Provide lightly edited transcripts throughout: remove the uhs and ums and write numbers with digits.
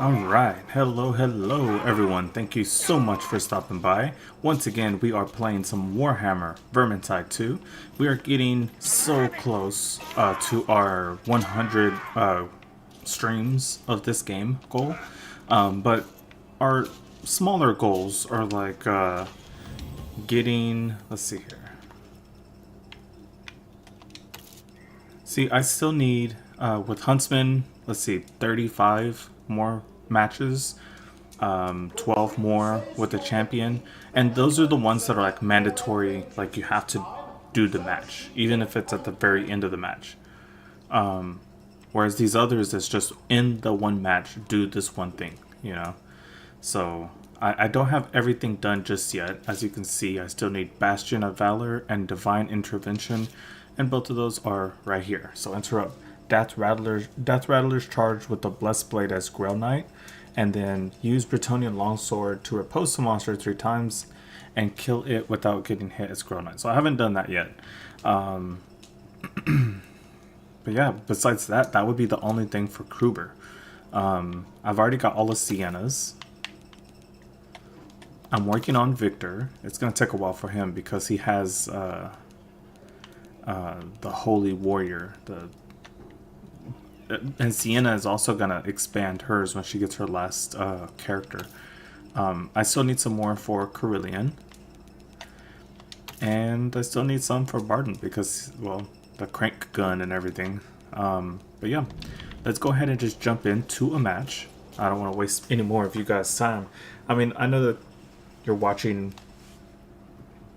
Alright, hello everyone, thank you so much for stopping by. Once again, we are playing some Warhammer Vermintide 2. We are getting so close to our 100 streams of this game goal, but our smaller goals are like getting, let's see here. See, I still need, with Huntsman, let's see, 35 more matches, 12 more with the champion, and those are the ones that are like mandatory, like you have to do the match, even if it's at the very end of the match. Whereas these others, it's just in the one match, do this one thing, you know? So, I don't have everything done just yet. As you can see, I still need Bastion of Valor and Divine Intervention, and both of those are right here. So interrupt Death Rattler's charge with the Blessed Blade as Grail Knight, and then use Bretonnian Longsword to repulse the monster 3 times and kill it without getting hit as Grail Knight. So I haven't done that yet. But yeah, besides that, that would be the only thing for Kruber. I've already got all the Siennas. I'm working on Victor. It's going to take a while for him because he has the Holy Warrior. And Sienna is also going to expand hers when she gets her last character. I still need some more for Carillion. And I still need some for Barden because, well, the crank gun and everything. But yeah, let's go ahead and just jump into a match. I don't want to waste any more of you guys' time. I mean, I know that you're watching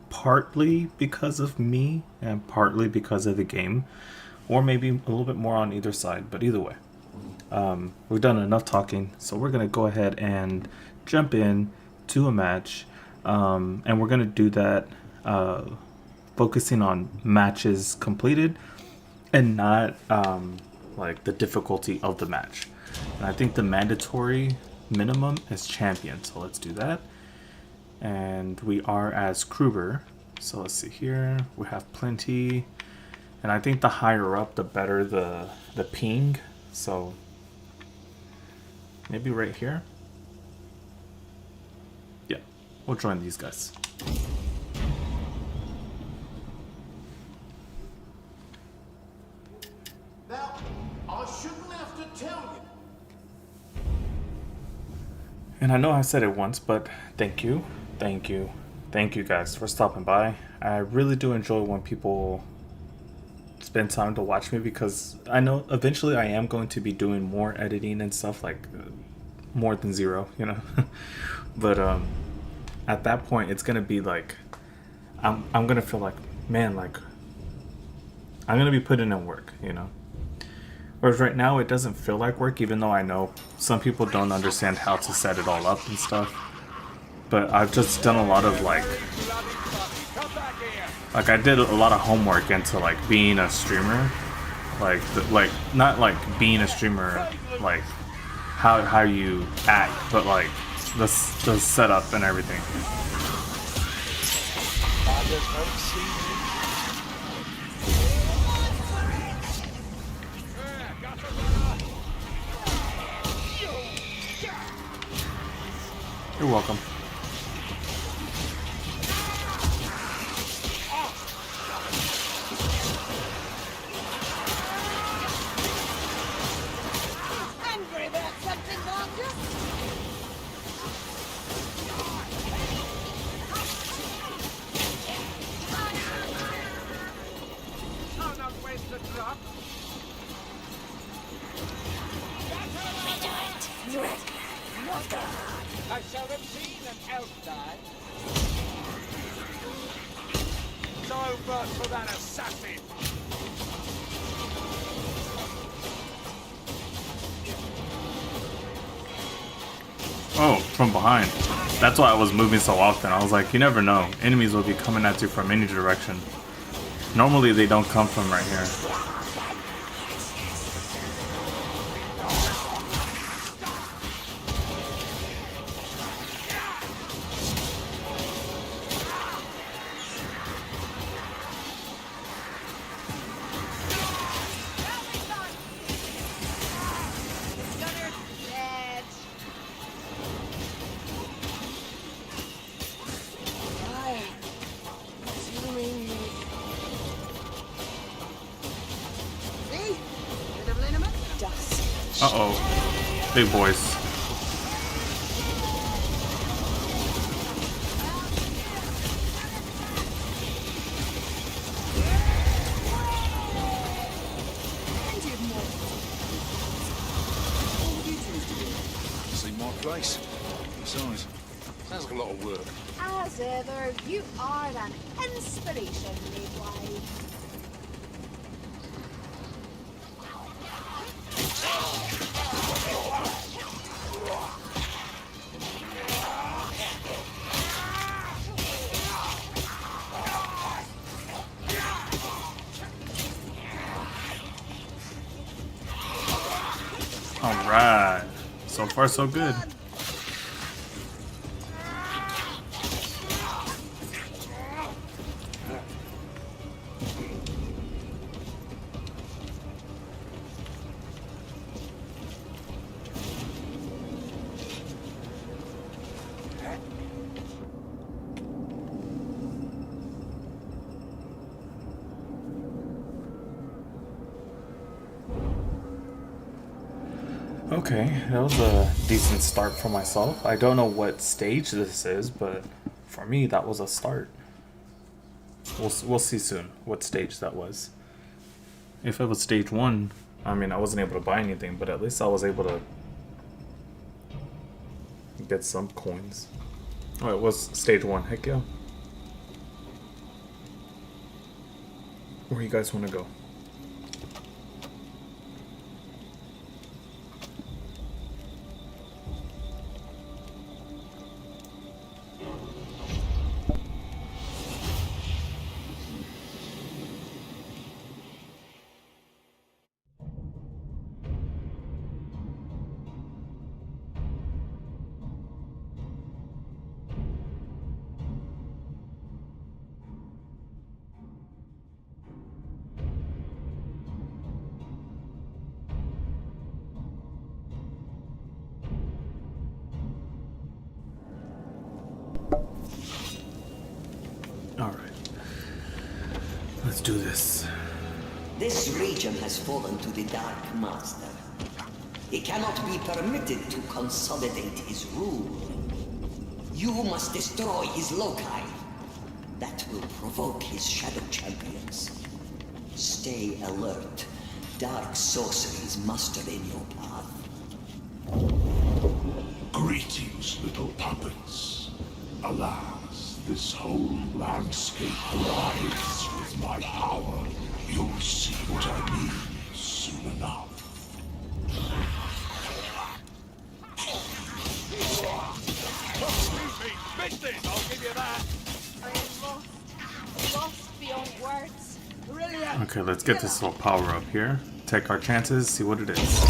partly because of me and partly because of the game, or maybe a little bit more on either side, but either way. We've done enough talking, so we're going to go ahead and jump in to a match, and we're going to do that focusing on matches completed and not like the difficulty of the match. And I think the mandatory minimum is champion, so let's do that. And we are as Kruber, so let's see here, we have plenty, and I think the higher up the better the ping, so maybe right here. Yeah, we'll join these guys. Now, I shouldn't have to tell you. And I know I said it once, but thank you guys for stopping by. I really do enjoy when people spend time to watch me, because I know eventually I am going to be doing more editing and stuff, like more than 0, you know. But at that point it's gonna be like I'm gonna feel like, man, like I'm gonna be putting in work, you know. Whereas right now it doesn't feel like work, even though I know some people don't understand how to set it all up and stuff. But I've just done a lot of like I did a lot of homework into like being a streamer, like not like being a streamer like how you act, but like the setup and everything. You're welcome. Angry about something, aren't you? I'll not waste a drop. Do it. I shall have seen an elf die. So much for that assassin. Oh, from behind. That's why I was moving so often. I was like, you never know. Enemies will be coming at you from any direction. Normally they don't come from right here. Uh-oh. Big boys. See my place. Besides, sounds like a lot of work. As ever, you are an inspiration, midwife. Alright. So far, so good. Okay, that was a decent start for myself. I don't know what stage this is, but for me, that was a start. We'll see soon what stage that was. If it was stage 1, I mean, I wasn't able to buy anything, but at least I was able to get some coins. Oh, it was stage 1. Heck yeah. Where you guys want to go? Alright. Let's do this. This region has fallen to the Dark Master. He cannot be permitted to consolidate his rule. You must destroy his loci. That will provoke his shadow champions. Stay alert. Dark sorcery is mustered in your path. Greetings, little puppets. Alas, this whole landscape writhes with my power. You'll see what I mean soon enough. Excuse me, missed it, I'll give you that. I am lost beyond words. Brilliant. Okay, let's get this little power up here. Take our chances, see what it is.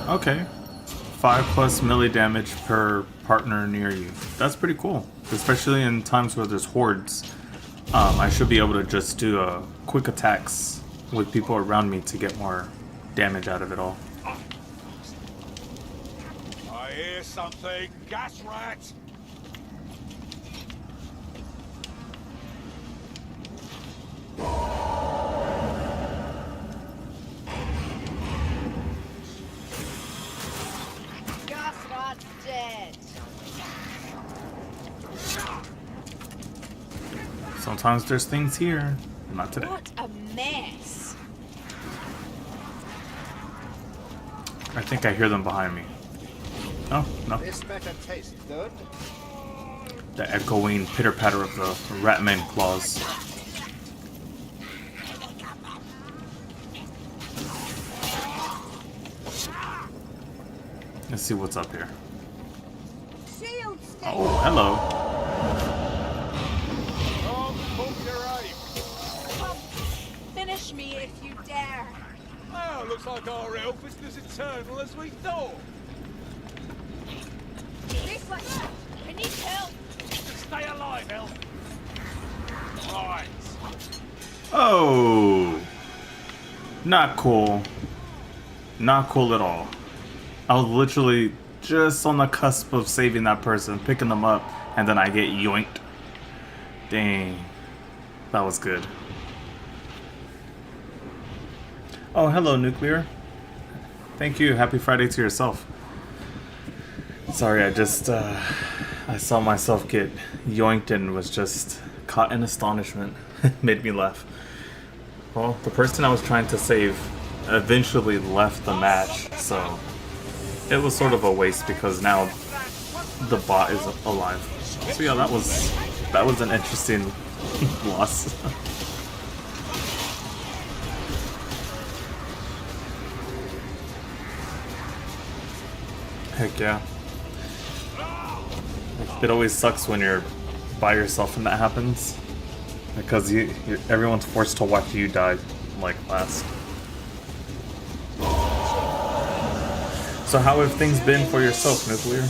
Okay. 5+ melee damage per partner near you. That's pretty cool. Especially in times where there's hordes. I should be able to just do quick attacks with people around me to get more damage out of it all. I hear something. Gas rat. Gas rat dead. Sometimes there's things here. Not today. What a mess. I think I hear them behind me. Oh, no. This better taste good. The echoing pitter-patter of the Ratman claws. Let's see what's up here. Shield stick. Oh, hello. Don't pull your aim. Come, finish me if you dare. Oh, looks like our elf isn't as eternal as we thought. Reflex. I need help. Stay alive, elf. Right. Oh. Not cool. Not cool at all. I was literally just on the cusp of saving that person, picking them up, and then I get yoinked. Dang. That was good. Oh, hello, Nuclear. Thank you. Happy Friday to yourself. Sorry, I just I saw myself get yoinked and was just caught in astonishment. Made me laugh. Well, the person I was trying to save eventually left the match, so it was sort of a waste because now the bot is alive. So yeah, that was an interesting loss. Heck yeah. It always sucks when you're by yourself and that happens. Because everyone's forced to watch you die, like, last. So how have things been for yourself, Nuclear?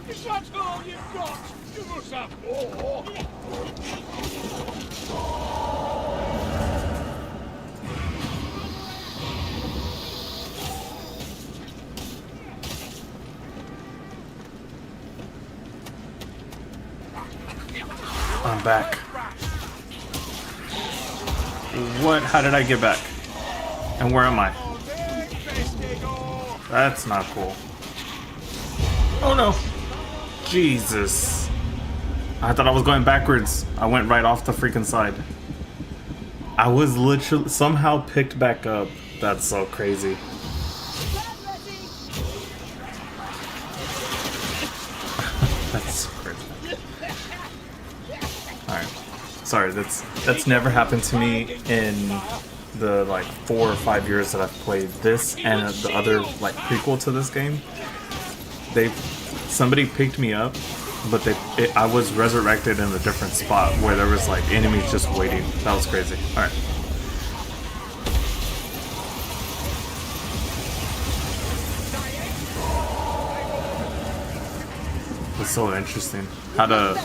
Is that all you've got? You must have more. I'm back. What? How did I get back? And where am I? That's not cool. Oh no! Jesus. I thought I was going backwards. I went right off the freaking side. I was literally somehow picked back up. That's so crazy. That's so crazy. Alright. Sorry, that's never happened to me in the like 4 or 5 years that I've played this and the other like prequel to this game. Somebody picked me up, but I was resurrected in a different spot where there was like enemies just waiting. That was crazy. All right. It's so interesting how to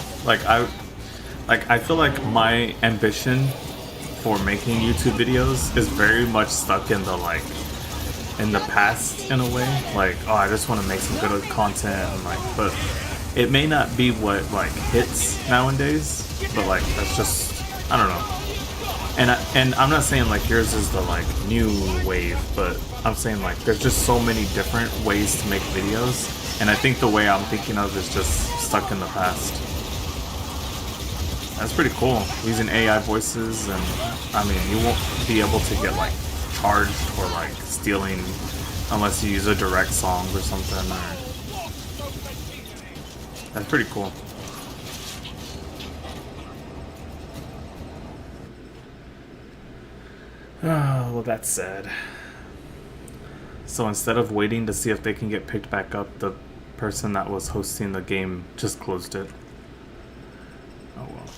I feel like my ambition for making YouTube videos is very much stuck in the past in a way. Like, oh, I just want to make some good content and but it may not be what like hits nowadays, but like that's just, I don't know. And I'm not saying like yours is the like new wave, but I'm saying like there's just so many different ways to make videos, and I think the way I'm thinking of is just stuck in the past. That's pretty cool, using AI voices, and I mean you won't be able to get like charged for like stealing unless you use a direct song or something. That's pretty cool. Oh, well, that's sad. So instead of waiting to see if they can get picked back up, the person that was hosting the game just closed it. Oh well.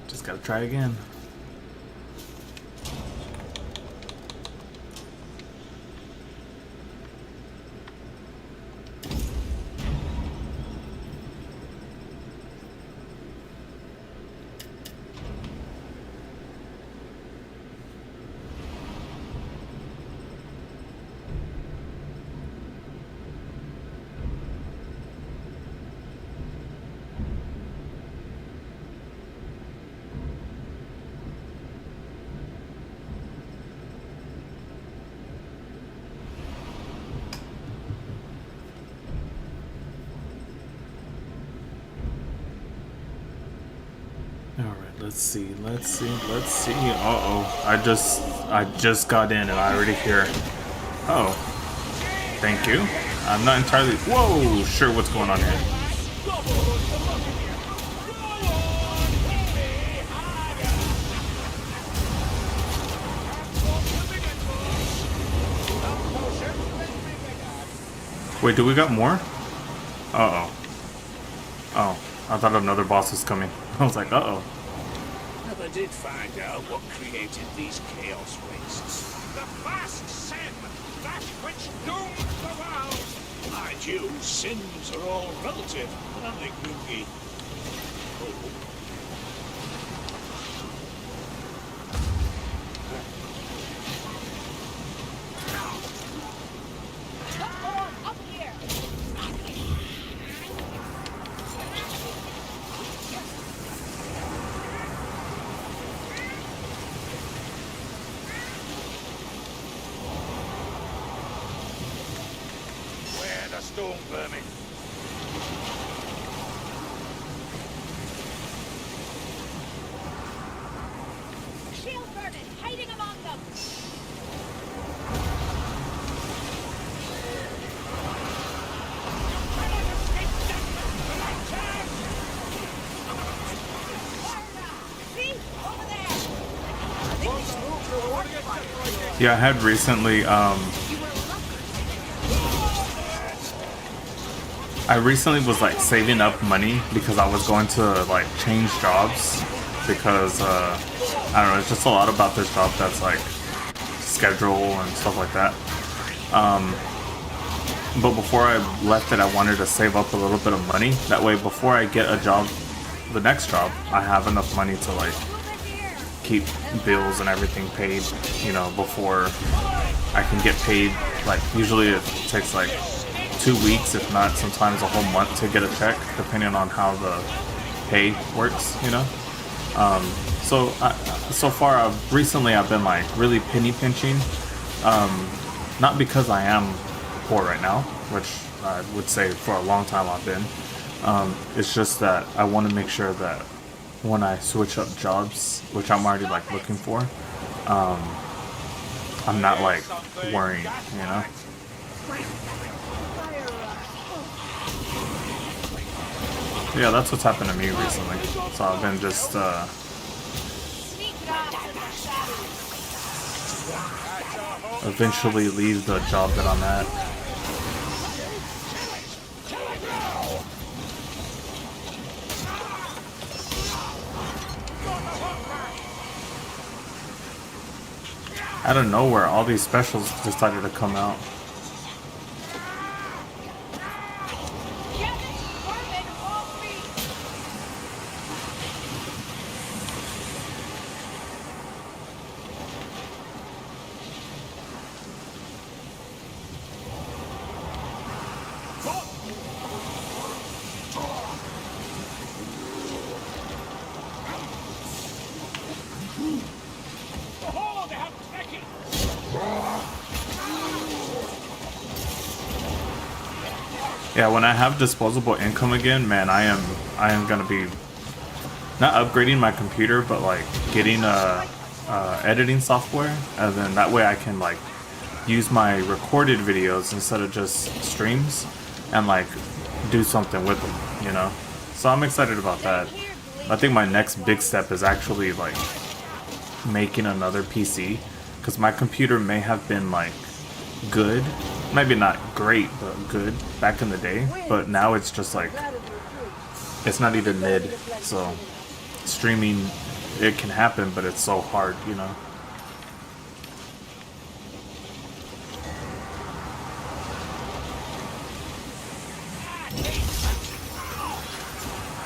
Just gotta try again. Let's see. Uh-oh. I just got in and I already hear. Oh. Thank you. I'm not entirely sure what's going on here. Wait, do we got more? Uh-oh. Oh, I thought another boss was coming. I was like, uh-oh. Never did find out what created these chaos wastes. The vast sin, that which doomed the world. Mind you, sins are all relative, aren't they, Grooky? stone vermin. Shield vermin hiding among them. See? Over there. I think we should move to the water fire. Yeah, I had recently I recently was like saving up money because I was going to like change jobs because I don't know, it's just a lot about this job that's like schedule and stuff like that. But before I left it, I wanted to save up a little bit of money. That way, before I get a job, the next job, I have enough money to like keep bills and everything paid, you know, before I can get paid. Like usually it takes like 2 weeks, if not sometimes a whole month to get a check, depending on how the pay works, you know. So far, I've been like really penny pinching, not because I am poor right now, which I would say for a long time I've been. It's just that I want to make sure that when I switch up jobs, which I'm already like looking for, I'm not like worrying, you know. Yeah, that's what's happened to me recently. So I've been just eventually leave the job that I'm at. Out of nowhere, all these specials decided to come out. Yeah, when I have disposable income again, man, I am gonna be not upgrading my computer, but like getting editing software, and then that way I can like use my recorded videos instead of just streams, and like do something with them, you know. So I'm excited about that. I think my next big step is actually like making another PC, because my computer may have been like good, maybe not great, but good back in the day, but now it's just like, it's not even mid. So streaming, it can happen, but it's so hard, you know.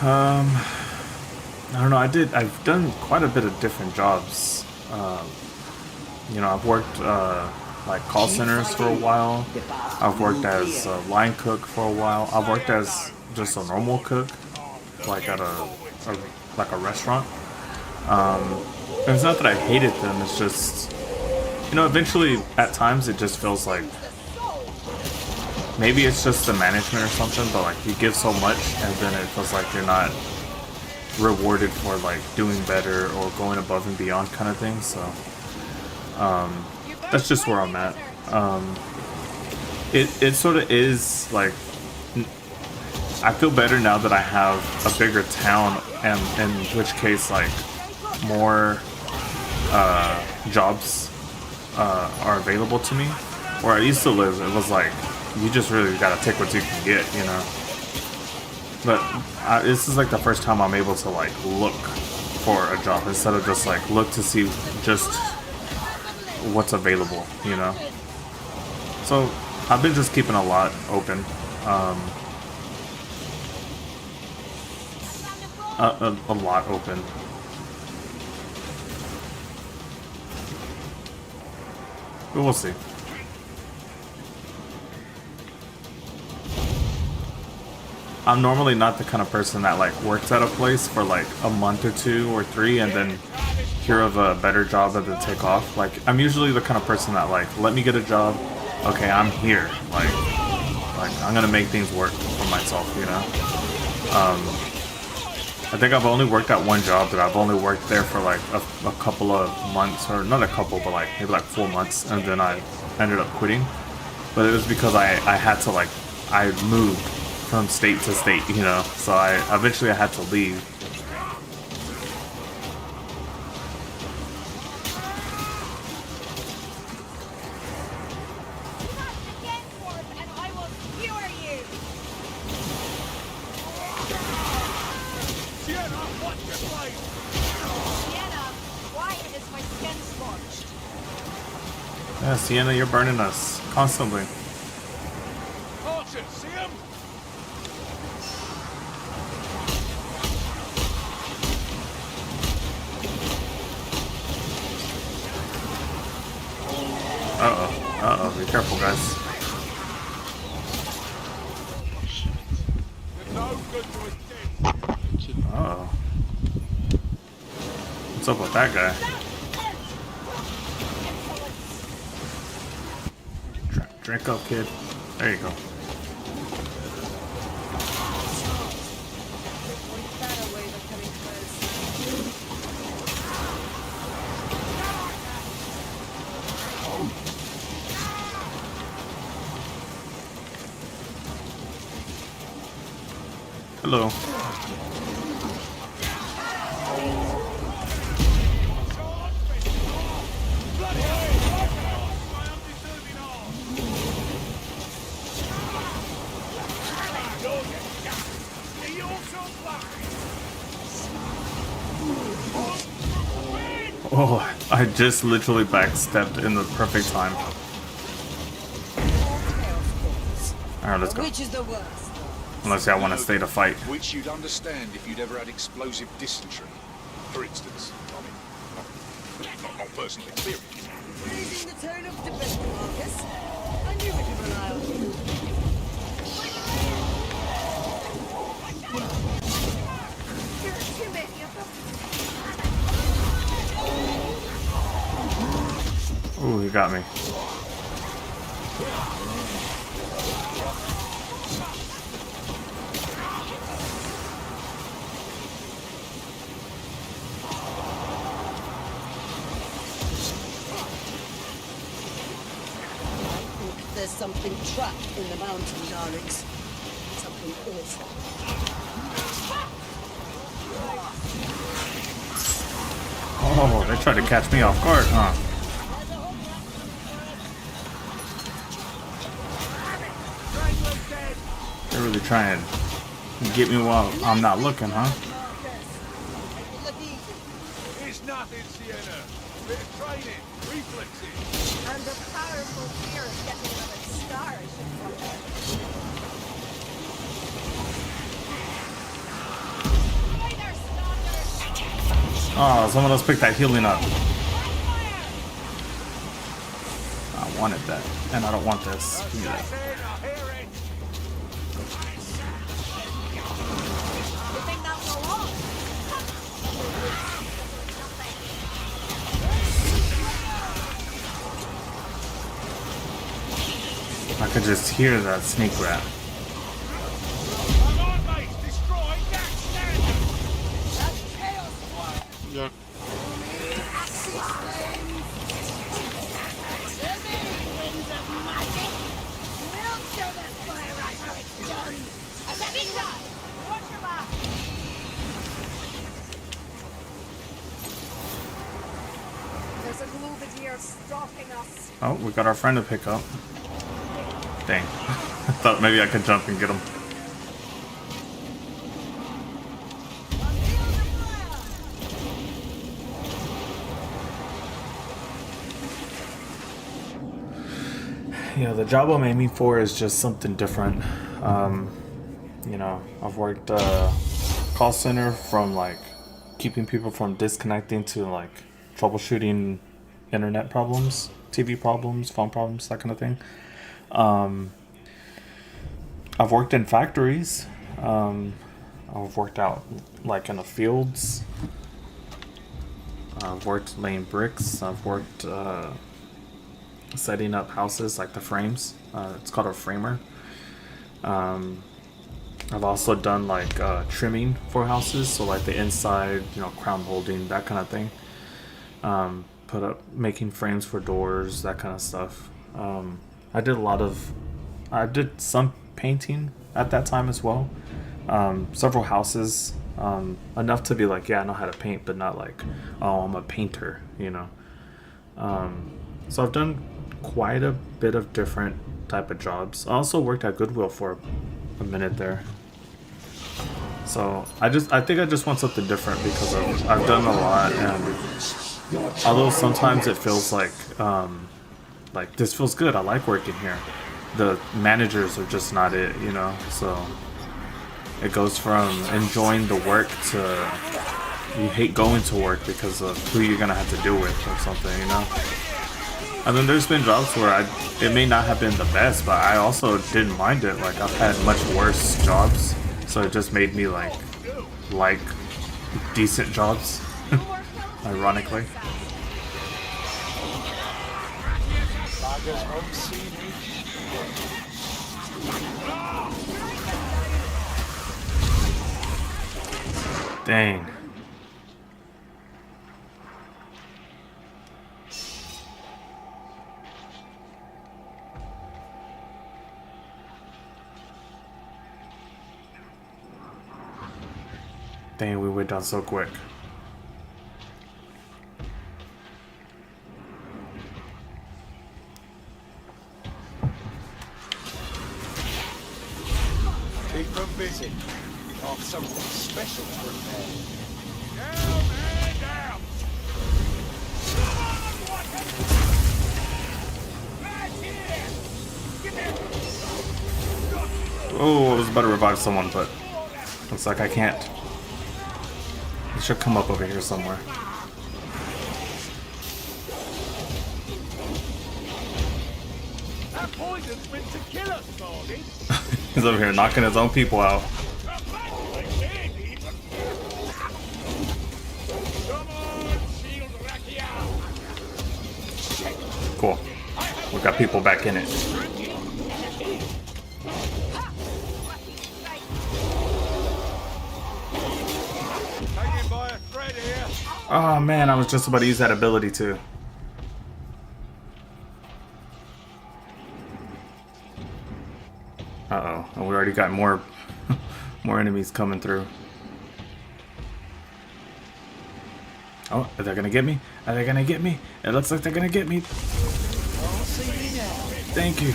I don't know, I've done quite a bit of different jobs. You know, I've worked like call centers for a while. I've worked as a line cook for a while. I've worked as just a normal cook, like at a restaurant. And it's not that I hated them, it's just, you know, eventually at times it just feels like maybe it's just the management or something, but like you give so much and then it feels like you're not rewarded for like doing better or going above and beyond kind of thing. So that's just where I'm at. It sort of is like, I feel better now that I have a bigger town, and in which case like more jobs are available to me. Where I used to live, it was like you just really gotta take what you can get, you know. But this is like the first time I'm able to like look for a job instead of just like look to see just what's available, you know. So I've been just keeping a lot open, a lot open. But we'll see. I'm normally not the kind of person that like works at a place for like a month or 2 or 3 and then hear of a better job and then take off. Like I'm usually the kind of person that like, let me get a job, okay, I'm here. Like Like, I'm gonna make things work for myself, you know. I think I've only worked at one job, but I've only worked there for like a couple of months, or not a couple, but like maybe like 4 months, and then I ended up quitting. But it was because I had to, like, I moved from state to state, you know, so I eventually I had to leave. Yeah, Sienna, you're burning us constantly. Archers, see him? Be careful, guys. No good to his dead. Uh-oh. What's up with that guy? Drink up, kid. There you go. Hello. Oh, I just literally backstepped in the perfect time. Alright, let's go. Which is the worst? Unless I want to stay to fight. Which you'd understand if you'd ever had explosive dysentery. For instance, I mean, not personal experience. Raising the tone of debate, Marcus. I knew we could rely on you. There are too many of them. Ooh, he got me. There's something trapped in the mountain, darlings. Something awful. Oh, they tried to catch me off guard, huh? They're really trying to get me while I'm not looking, huh? It's nothing, Sienna. Bit of training, reflexes. And the powerful fear of getting another star is from Oh, someone else picked that healing up. I wanted that, and I don't want this. Give me that. I could just hear that sneak rat. Yeah. There's a Gloomadier stalking us. Oh, we got our friend to pick up. Dang. I thought maybe I could jump and get him. Yeah, the job I'm aiming for is just something different. You know, I've worked call center, from like keeping people from disconnecting to like troubleshooting internet problems, TV problems, phone problems, that kind of thing. I've worked in factories. I've worked out like in the fields. I've worked laying bricks. I've worked setting up houses, like the frames. It's called a framer. I've also done like trimming for houses, so like the inside, you know, crown molding, that kind of thing. Put up making frames for doors, that kind of stuff. I did a lot of, I did some painting at that time as well. Several houses, enough to be like, yeah, I know how to paint, but not like, oh, I'm a painter, you know. So I've done quite a bit of different type of jobs. I also worked at Goodwill for a minute there. So I think I just want something different because I've done a lot, and although sometimes it feels like this feels good, I like working here, the managers are just not it, you know. So it goes from enjoying the work to you hate going to work because of who you're gonna have to deal with or something, you know. And then there's been jobs where it may not have been the best, but I also didn't mind it. Like I've had much worse jobs, so it just made me like decent jobs, ironically. Dang. Dang, we went down so quick. Keep them busy. Got something special for them. Down, man, down! Oh, I was about to revive someone, but looks like I can't. It should come up over here somewhere. That poison's meant to kill us, Baldy. He's over here knocking his own people out. Cool. We got people back in it. Oh man, I was just about to use that ability too. Uh-oh. And we already got more more enemies coming through. Oh, are they gonna get me? Are they gonna get me? It looks like they're gonna get me. Thank you.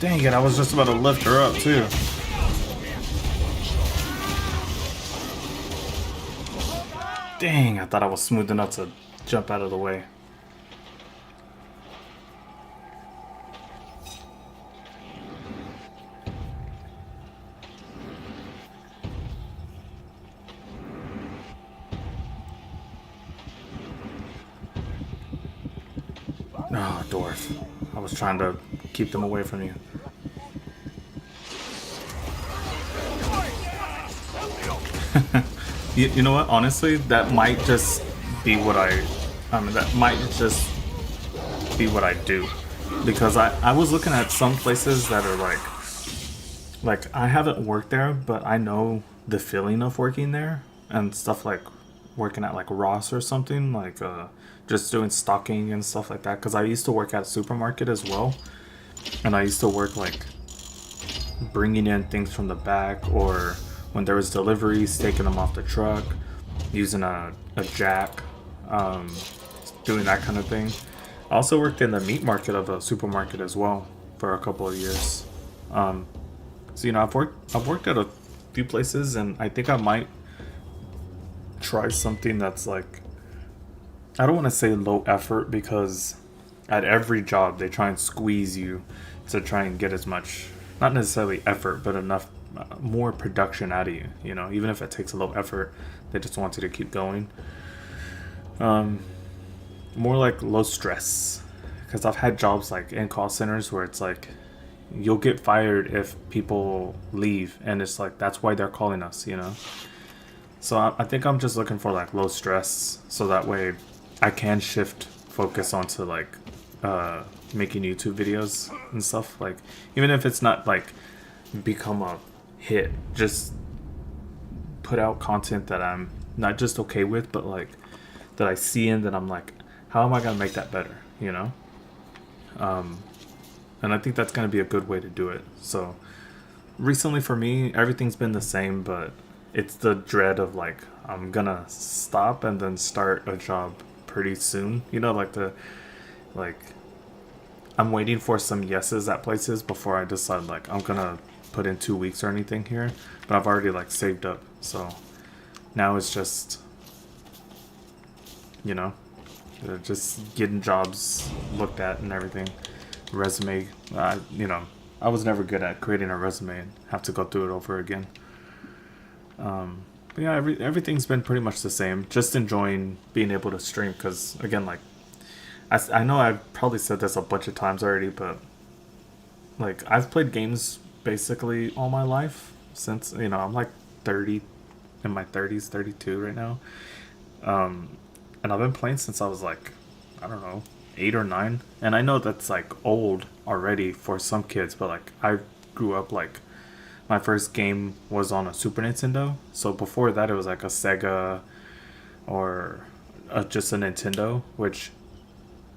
Dang it, I was just about to lift her up too. Dang, I thought I was smooth enough to jump out of the way. Oh, dwarf. I was trying to keep them away from you. You know what? Honestly, that might just be what that might just be what I do. Because I was looking at some places that are like I haven't worked there, but I know the feeling of working there and stuff, like working at like Ross or something, like just doing stocking and stuff like that. Because I used to work at a supermarket as well, and I used to work like bringing in things from the back, or when there was deliveries, taking them off the truck, using a jack, doing that kind of thing. I also worked in the meat market of a supermarket as well for a couple of years. So you know, I've worked at a few places, and I think I might try something that's like, I don't want to say low effort, because at every job they try and squeeze you to try and get as much not necessarily effort, but enough more production out of you. You know, even if it takes a little effort, they just want you to keep going. More like low stress, because I've had jobs like in call centers where it's like you'll get fired if people leave, and it's like that's why they're calling us. You know. So I think I'm just looking for like low stress, so that way I can shift focus onto like making YouTube videos and stuff. Like even if it's not like become a hit, just put out content that I'm not just okay with, but like that I see and that I'm like, how am I gonna make that better? You know. And I think that's gonna be a good way to do it. So recently for me, everything's been the same, but it's the dread of like I'm gonna stop and then start a job pretty soon. You know, like I'm waiting for some yeses at places before I decide like I'm gonna put in 2 weeks or anything here. But I've already like saved up, so now it's just, you know, just getting jobs looked at and everything. Resume, you know, I was never good at creating a resume and have to go through it over again. But yeah, everything's been pretty much the same. Just enjoying being able to stream because, again, like, I know I've probably said this a bunch of times already, but, like, I've played games basically all my life since, you know, I'm like 30, in my 30s, 32 right now. And I've been playing since I was like, I don't know, 8 or 9. And I know that's like old already for some kids, but like I grew up like my first game was on a Super Nintendo. So before that, it was like a Sega or just a Nintendo, which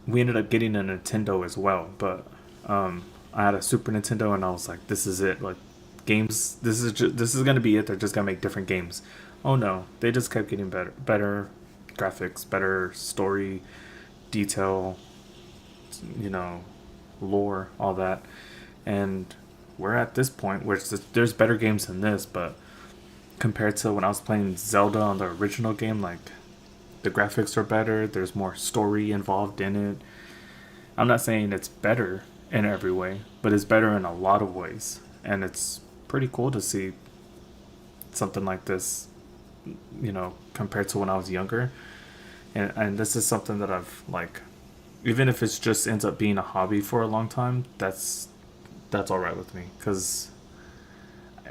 we ended up getting a Nintendo as well. But I had a Super Nintendo, and I was like, this is it. Like games, this is gonna be it. They're just gonna make different games. Oh no, they just kept getting better graphics, better story, detail, you know, lore, all that. And we're at this point where there's better games than this, but compared to when I was playing Zelda on the original game, like the graphics are better, there's more story involved in it. I'm not saying it's better in every way, but it's better in a lot of ways. And it's pretty cool to see something like this, you know, compared to when I was younger. And this is something that I've like, even if it's just ends up being a hobby for a long time, that's all right with me, because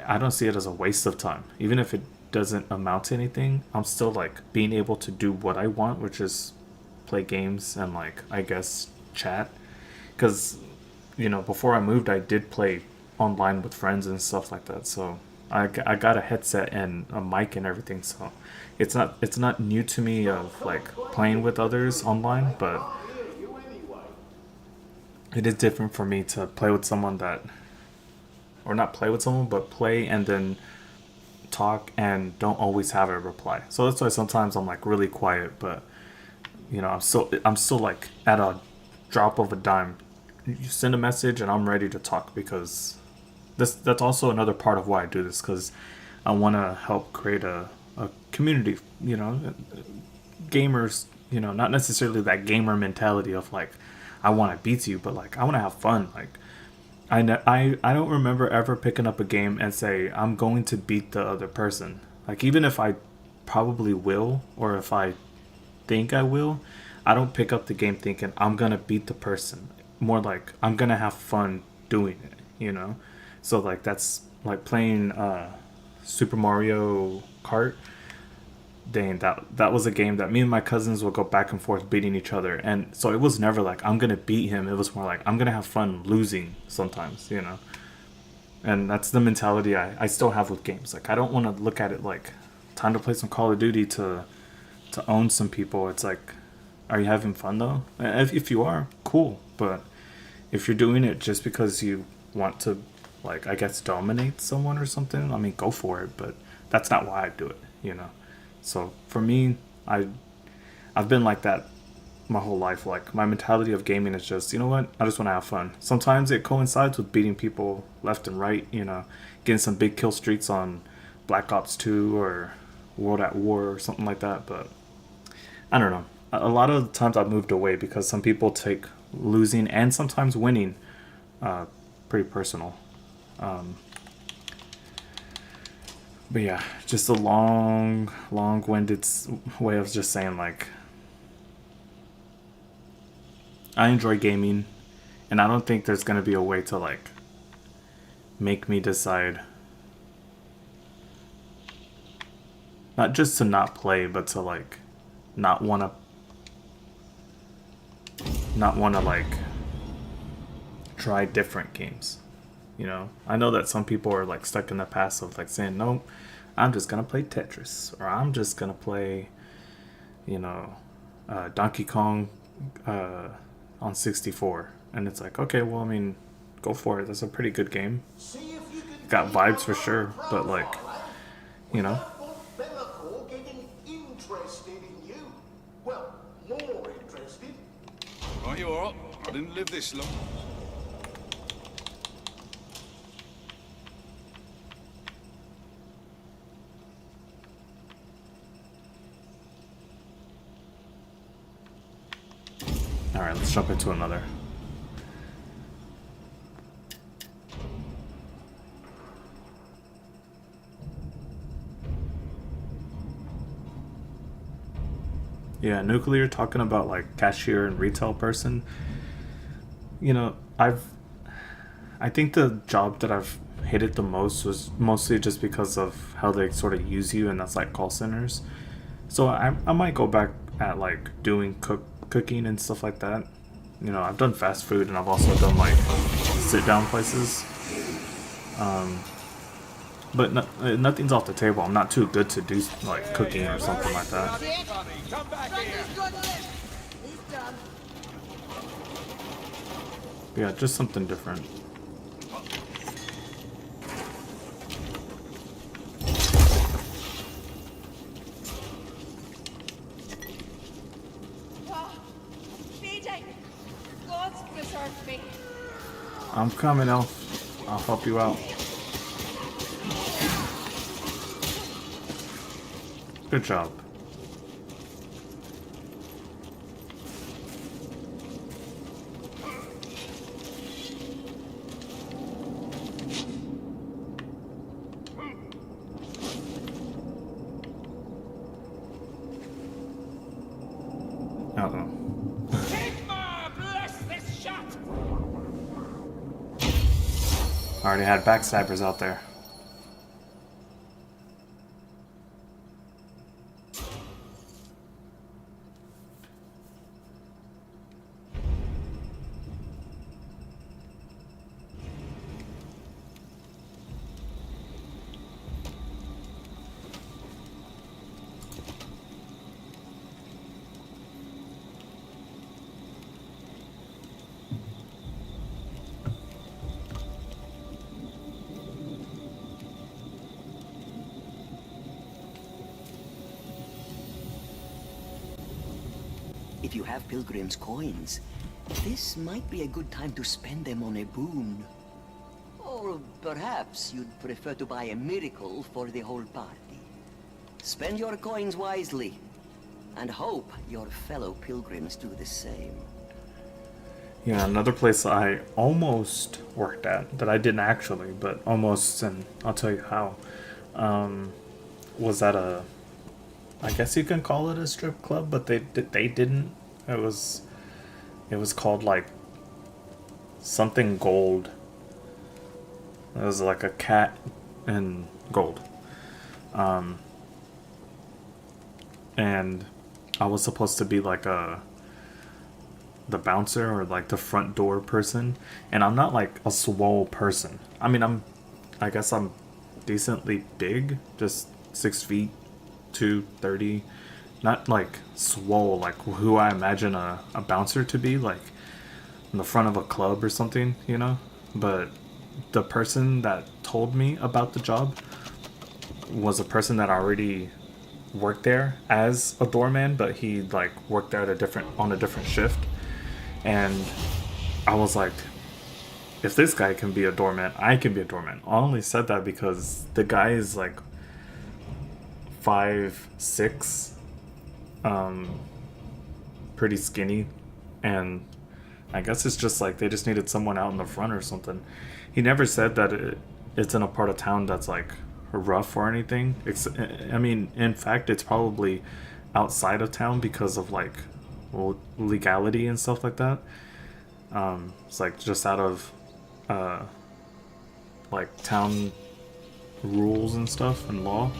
I don't see it as a waste of time. Even if it doesn't amount to anything, I'm still like being able to do what I want, which is play games and like I guess chat. Because, you know, before I moved, I did play online with friends and stuff like that. So I got a headset and a mic and everything. So it's not new to me of like playing with others online, but it is different for me to play with someone that, or not play with someone, but play and then talk and don't always have a reply. So that's why sometimes I'm like really quiet, but you know, I'm still like at a drop of a dime. You send a message and I'm ready to talk, because that's also another part of why I do this, because I want to help create a community, you know, gamers, you know, not necessarily that gamer mentality of like I want to beat you, but like I want to have fun. Like I don't remember ever picking up a game and say I'm going to beat the other person. Like even if I probably will, or if I think I will, I don't pick up the game thinking I'm gonna beat the person. More like I'm gonna have fun doing it, you know. So like that's like playing Super Mario Kart. Dang, that was a game that me and my cousins would go back and forth beating each other, and so it was never like I'm gonna beat him. It was more like I'm gonna have fun losing sometimes, you know. And that's the mentality I still have with games. Like I don't want to look at it like time to play some Call of Duty to own some people. It's like, are you having fun though? If you are, cool. But if you're doing it just because you want to, like, I guess dominate someone or something, I mean, go for it. But that's not why I do it, you know. So for me, I've been like that my whole life. Like my mentality of gaming is just, you know what, I just want to have fun. Sometimes it coincides with beating people left and right, you know, getting some big kill streaks on Black Ops 2 or World at War or something like that. But I don't know. A lot of the times I've moved away because some people take losing and sometimes winning pretty personal. But yeah, just a long-winded way of just saying, like, I enjoy gaming, and I don't think there's gonna be a way to, like, make me decide not just to not play, but to, like, not wanna like try different games. You know, I know that some people are like stuck in the past of like saying, no, I'm just gonna play Tetris, or I'm just gonna play, you know, Donkey Kong on 64. And it's like, okay, well, I mean, go for it. That's a pretty good game. Got vibes for sure, but like, you know. Getting interested in you. Well, more interested. Are you alright? I didn't live this long. Alright, let's jump into another. Yeah, Nuclear talking about like cashier and retail person. You know, I think the job that I've hated the most was mostly just because of how they sort of use you, and that's like call centers. So I might go back at like doing cooking and stuff like that. You know, I've done fast food, and I've also done like sit down places. But nothing's off the table. I'm not too good to do like cooking or something like that. Come back here. Good list. He's done. Yeah, just something different. Oh, feeding. God's preserved me. I'm coming, Elf. I'll help you out. Good job. Uh-oh. Sigma, bless this shot! I already had backstabbers out there. If you have Pilgrim's coins, this might be a good time to spend them on a boon. Or perhaps you'd prefer to buy a miracle for the whole party. Spend your coins wisely, and hope your fellow pilgrims do the same. Yeah, another place I almost worked at, that I didn't actually, but almost, and I'll tell you how, was at a, I guess you can call it a strip club, but they didn't. It was called like something gold. It was like a cat and gold. And I was supposed to be like the bouncer or like the front door person, and I'm not like a swole person. I mean, I guess I'm decently big, just 6 feet, 230. Not like swole, like who I imagine a bouncer to be, like in the front of a club or something, you know? But the person that told me about the job was a person that already worked there as a doorman, but he like worked there at on a different shift. And I was like, if this guy can be a doorman, I can be a doorman. I only said that because the guy is like 5'6", pretty skinny, and I guess it's just like they just needed someone out in the front or something. He never said that it's in a part of town that's like rough or anything. I mean, in fact, it's probably outside of town because of like, well, legality and stuff like that. It's like just out of like town rules and stuff and law.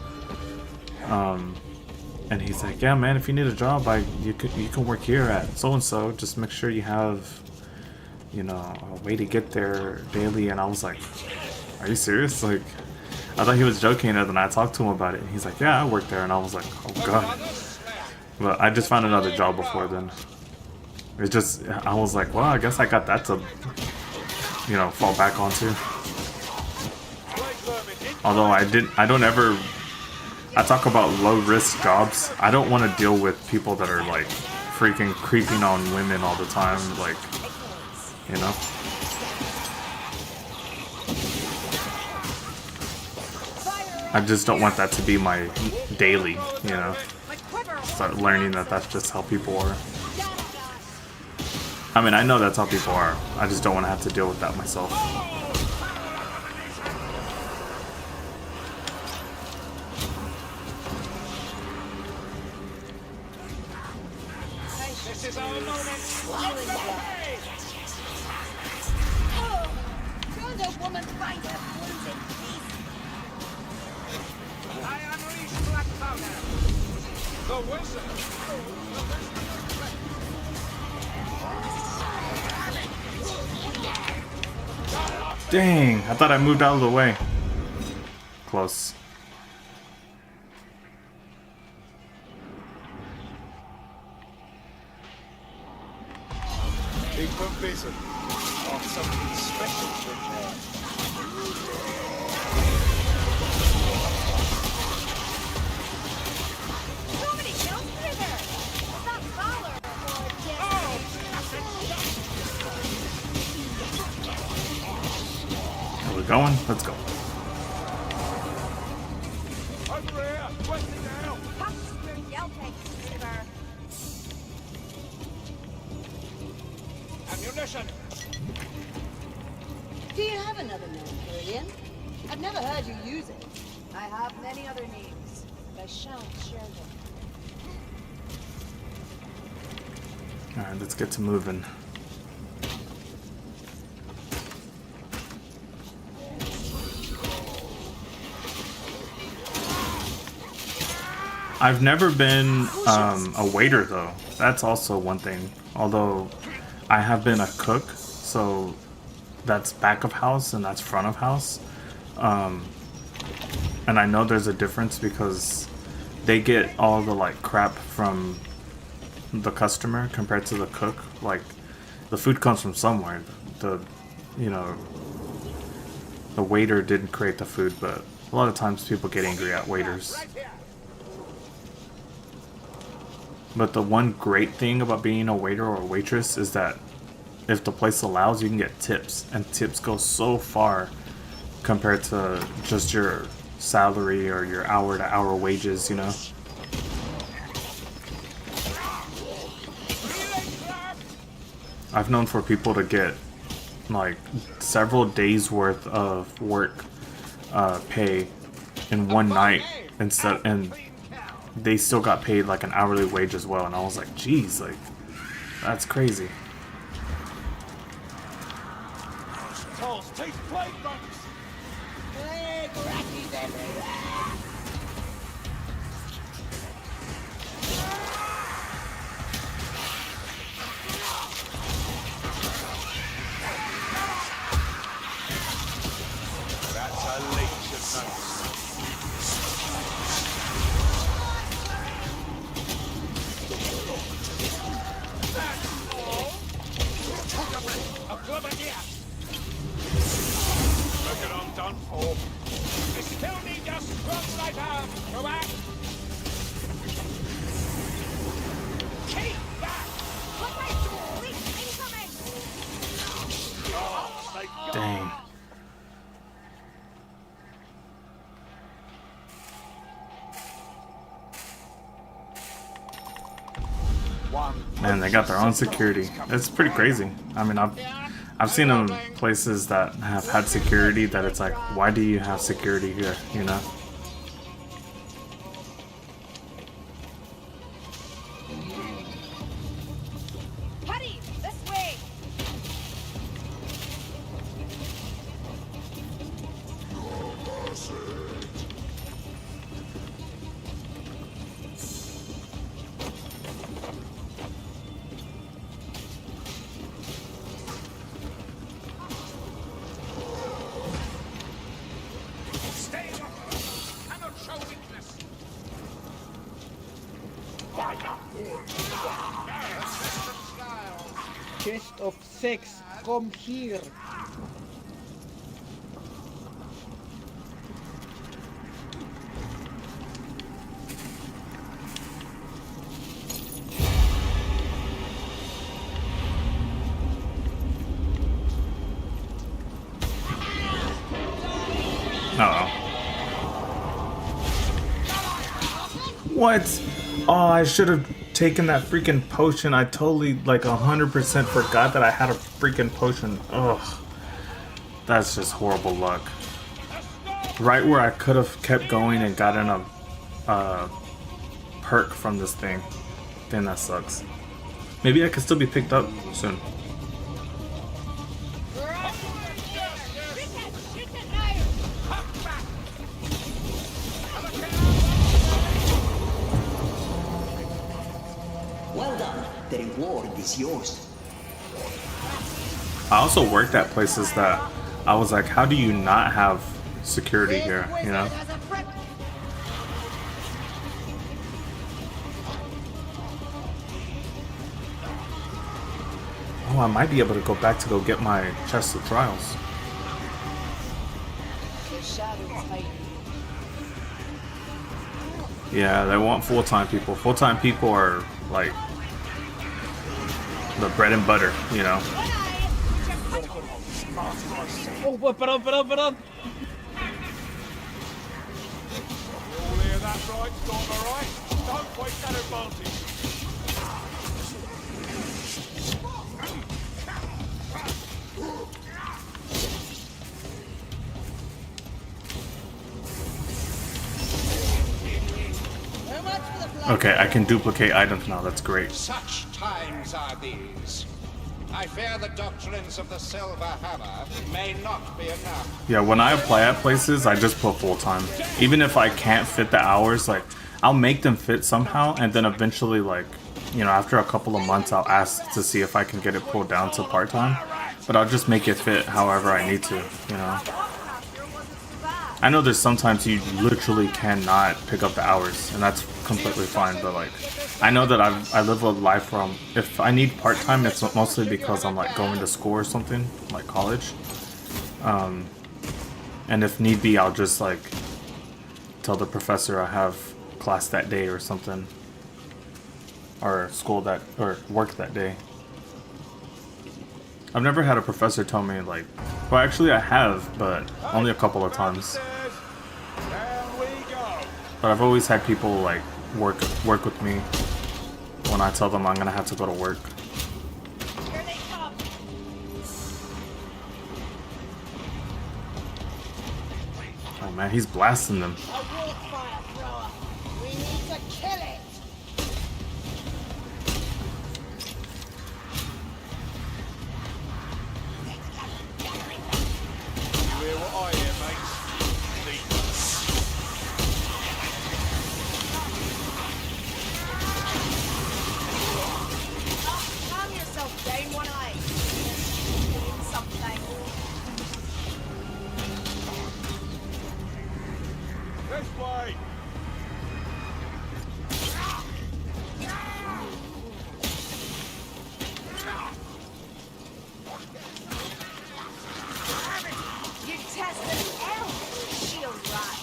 And he's like, yeah, man, if you need a job, you can work here at so and so. Just make sure you have, you know, a way to get there daily. And I was like, are you serious? Like, I thought he was joking, and then I talked to him about it. And he's like, yeah, I work there. And I was like, oh god. But I just found another job before then. It just, I was like, well, I guess I got that to, you know, fall back onto. Although I talk about low risk jobs. I don't want to deal with people that are like freaking creeping on women all the time, like, you know. I just don't want that to be my daily, you know. Start learning that that's just how people are. I mean, I know that's how people are. I just don't want to have to deal with that myself. This is our moment. Show the woman fighter wounds in peace. I unleash black powder. The wizard. Dang, I thought I moved out of the way. Close. Keep them busy. Got something special to prepare. So many kills through there. Stop Fowler or Are we going? Let's go. Over here. Twisting now. Ammunition. Do you have another name, Brilliant? I've never heard you use it. I have many other names, but I shan't share them. Alright, let's get to moving. I've never been a waiter though. That's also one thing. Although I have been a cook, so that's back of house and that's front of house. And I know there's a difference because they get all the like crap from the customer compared to the cook. Like the food comes from somewhere. The waiter didn't create the food, but a lot of times people get angry at waiters. But the one great thing about being a waiter or a waitress is that if the place allows, you can get tips, and tips go so far compared to just your salary or your hour-to-hour wages, you know? I've known for people to get like several days worth of work pay in one night and they still got paid like an hourly wage as well, and I was like, geez, like that's crazy. Take flight, bunks. Hey, Gracky's everywhere! That's a leech of notes. A club idea. Look at I'm done for. I still need your strong right arm, Croat. Keep back! Oh, thank God. Dang. Man, they got their own security. It's pretty crazy. I mean, I've seen them places that have had security that it's like, why do you have security here, you know? Hurry! This way! Stay off! Cannot show weakness! Chest of sex, come here. Uh-oh. What? Oh, I should have taken that freaking potion. I totally, like, 100% forgot that I had a freaking potion. Ugh. That's just horrible luck. Right where I could have kept going and gotten a perk from this thing. Then that sucks. Maybe I could still be picked up soon. Well done. The reward is yours. I also worked at places that I was like, how do you not have security here, you know? Oh, I might be able to go back to go get my chest of trials. The shadows hide. Yeah, they want full-time people. Full-time people are like the bread and butter, you know? Oh, perdón, perdón, perdón. All hear that right, Storm, alright? Don't waste that advantage. Okay, I can duplicate items now. That's great. Such times are these. I fear the doctrines of the Silver Hammer may not be enough. Yeah, when I apply at places, I just put full-time. Even if I can't fit the hours, like, I'll make them fit somehow, and then eventually, like, you know, after a couple of months, I'll ask to see if I can get it pulled down to part-time. But I'll just make it fit however I need to, you know? I know there's sometimes you literally cannot pick up the hours, and that's completely fine, but like, I know that I live a life where if I need part-time, it's mostly because I'm like going to school or something, like college. And if need be, I'll just like tell the professor I have class that day or something, or work that day. I've never had a professor tell me like, well, actually I have, but only a couple of times. Down we go. But I've always had people like work with me when I tell them I'm gonna have to go to work. Here they come. Oh man, he's blasting them. A wolf fire thrower. We need to kill it. You hear what I hear, mates? Calm yourself down, one eye. Doing something. This way. You tested elf, shield rat.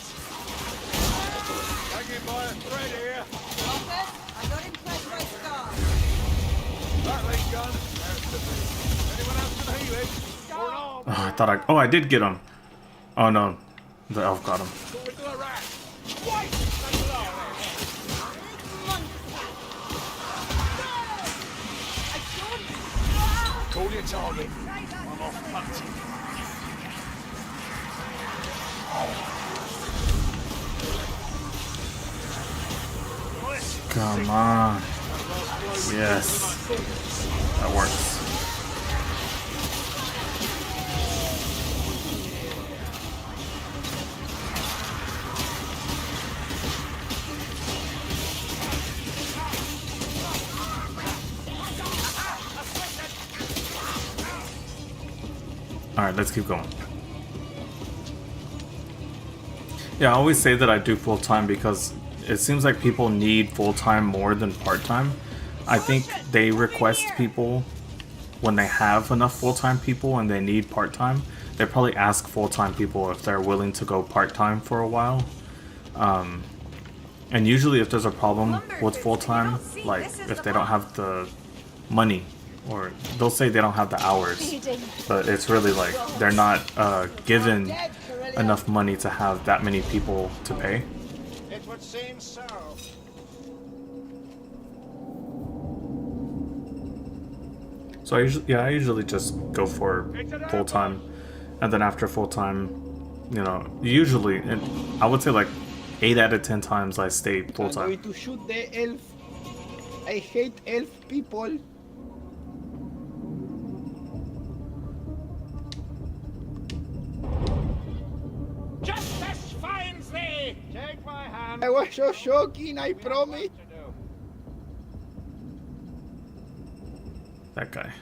Hanging by a thread here. Office, I'm not impressed by scars. Battling gun. Anyone else with healing? Or an arm? Oh, I did get him. Oh no, the elf got him. Talking to the rat. Wait! Stay below. Call your target. off hunting. Come on. Yes. That works. Alright, let's keep going. Yeah, I always say that I do full-time because it seems like people need full-time more than part-time. I think they request people when they have enough full-time people and they need part-time. They probably ask full-time people if they're willing to go part-time for a while. And usually if there's a problem with full-time, like if they don't have the money, or they'll say they don't have the hours, but it's really like they're not given enough money to have that many people to pay. It would seem so. So I usually just go for full time, and then after full time, you know, usually, and I would say like 8 out of 10 times I stay full I'm time. going to shoot the elf. I hate elf people. Justice finds thee! Take my hand. I was so shocking, I promise. That guy.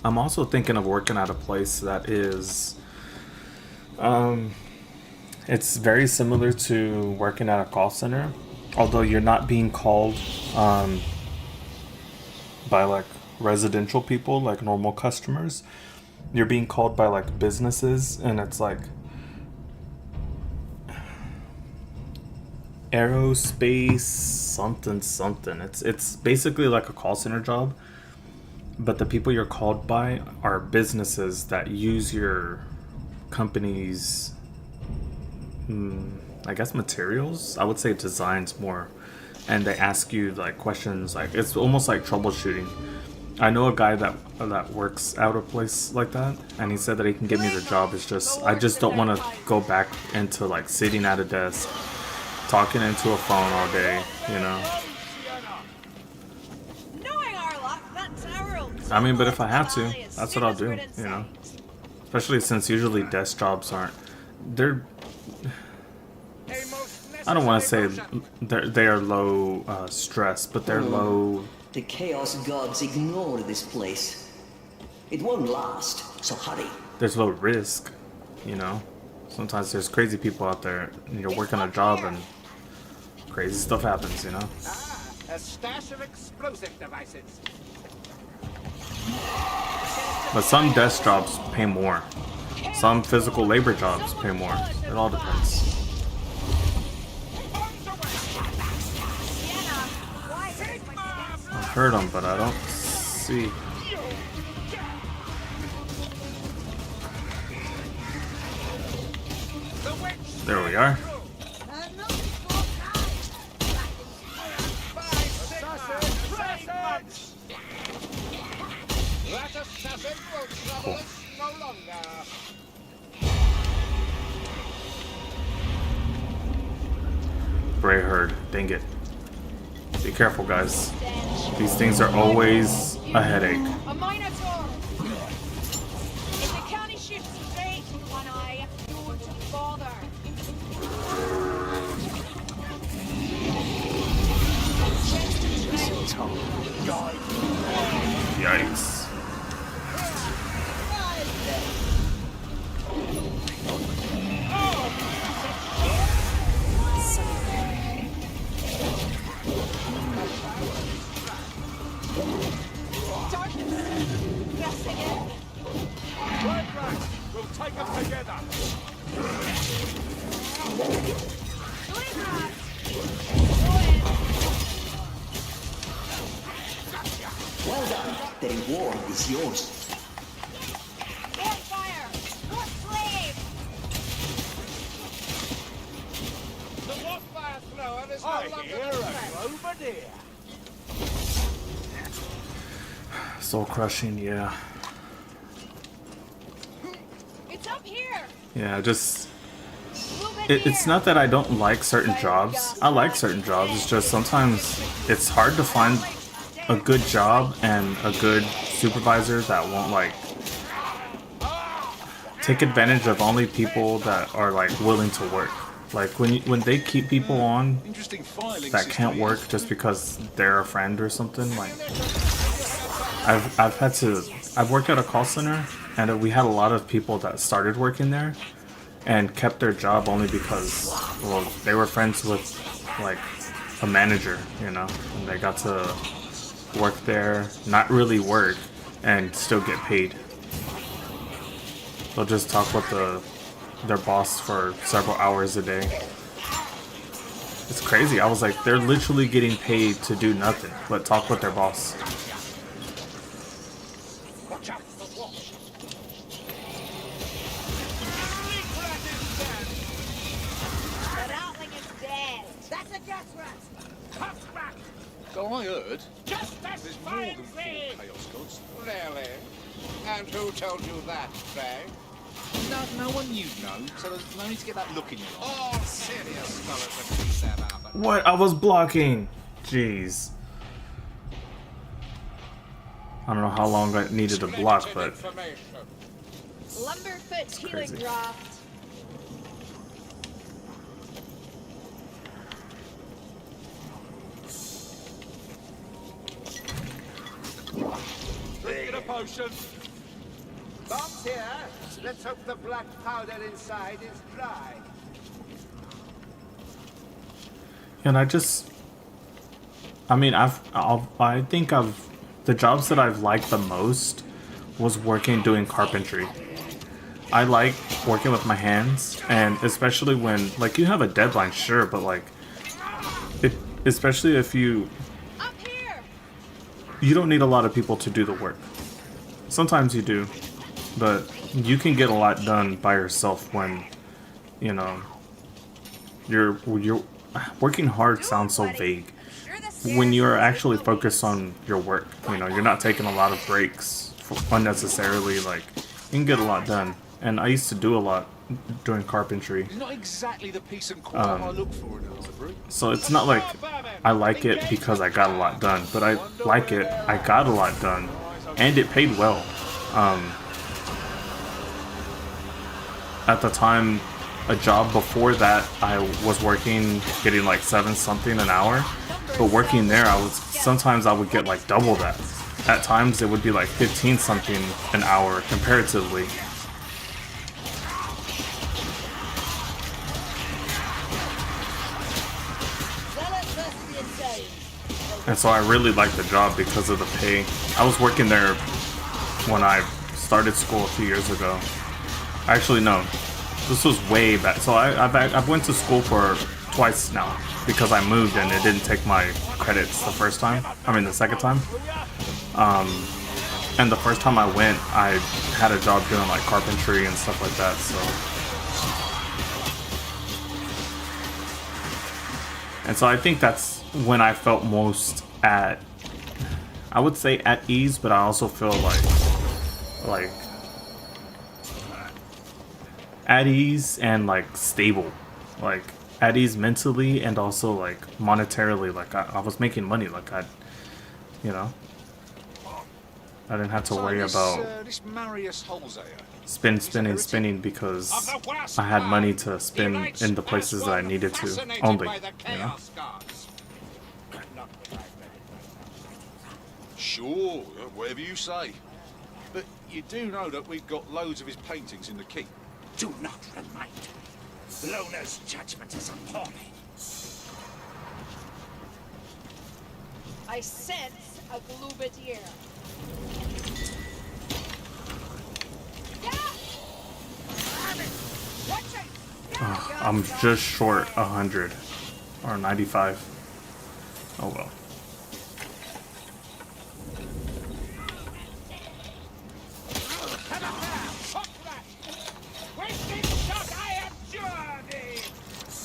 I'm also thinking of working at a place that is, it's very similar to working at a call center, although you're not being called by like residential people, like normal customers. You're being called by like businesses, and it's like aerospace something something. It's basically like a call center job. But the people you're called by are businesses that use your company's, I guess, materials. I would say designs more. And they ask you like questions, like it's almost like troubleshooting. I know a guy that works out a place like that, and he said that he can give me the job. It's just I just don't want to go back into like sitting at a desk, talking into a phone all day, you know. I mean, but if I have to, that's what I'll do, you know. Especially since usually desk jobs aren't, they're, I don't want to say they are low stress, but they're low. The Chaos Gods ignore this place. It won't last, so hurry. There's low risk, you know. Sometimes there's crazy people out there, and you're working a job and crazy stuff happens, you know. A stash of explosive devices. But some desk jobs pay more. Some physical labor jobs pay more. It all depends. I heard them, but I don't see. There we are. That assassin will trouble us no longer. Bray herd, dang it. Be careful, guys. These things are always a headache. A Minotaur! If the canny shoots straight in one eye, don't bother. Yikes. We'll take them together. Well done. The reward is yours. More fire! More flames! The wildfire thrower is no I longer hear the a threat. bombardier. Soul crushing, yeah. It's up here! Yeah, just Move it's here. not that I don't like certain jobs. I like certain jobs. It's just sometimes it's hard to find a good job and a good supervisor that won't like take advantage of only people that are like willing to work. Like when they keep people on Interesting filing that system can't here. work just because they're a friend or something. Like I've worked at a call center and we had a lot of people that started working there and kept their job only because, well, they were friends with like a manager, you know, and they got to work there, not really work, and still get paid. They'll just talk with their boss for several hours a day. It's crazy. I was like, they're literally getting paid to do nothing but talk with their boss. Watch out for the wash. But Outling is dead. That's a gas rat. Tough rat. So I heard Just as there's more fine than 4 thing. Chaos Gods. Really? And who told you that, Faye? No one you'd know, so there's no need to get that look in your eye. All serious scholars agree that Albert. What? I was blocking. Jeez. I don't know how long I needed to block, but Lumberfoot's healing crazy. draft. Get a potion. Bombs here. Let's hope the black powder inside is dry. and I think the jobs that I've liked the most was doing carpentry. I like working with my hands, and especially when like you have a deadline, sure, but like especially if you Up here! don't need a lot of people to do the work. Sometimes you do, but you can get a lot done by yourself when, you know, you're working hard sounds so vague. When you're actually focused on your work, you know, you're not taking a lot of breaks unnecessarily, like, you can get a lot done. And I used to do a lot doing carpentry. It's not exactly the peace and quiet I look for in Elzebrew. So it's not like I like it because I got a lot done, but I like it, I got a lot done, and it paid well. At the time, a job before that, I was working, getting like 7 something an hour, but working there, sometimes I would get like double that. At times, it would be like 15 something an hour comparatively. And so I really liked the job because of the pay. I was working there when I started school a few years ago. Actually, no. This was way back. So I've went to school for twice now because I moved and it didn't take my credits the first time. I mean, the second time. And the first time I went, I had a job doing like carpentry and stuff like that. So. And so I think that's when I felt most I would say at ease, but I also feel like at ease and like stable, like at ease mentally and also like monetarily. Like I was making money, like you know, I didn't have to worry about this Marius Holzayer. spinning because I had money to spend in the places that I needed to only, you know. Sure, whatever you say. But you do know that we've got loads of his paintings in the keep. Do not remind me. Lona's judgment is appalling. I sense a Glubadier. I'm just short 100 Or 95. Oh well.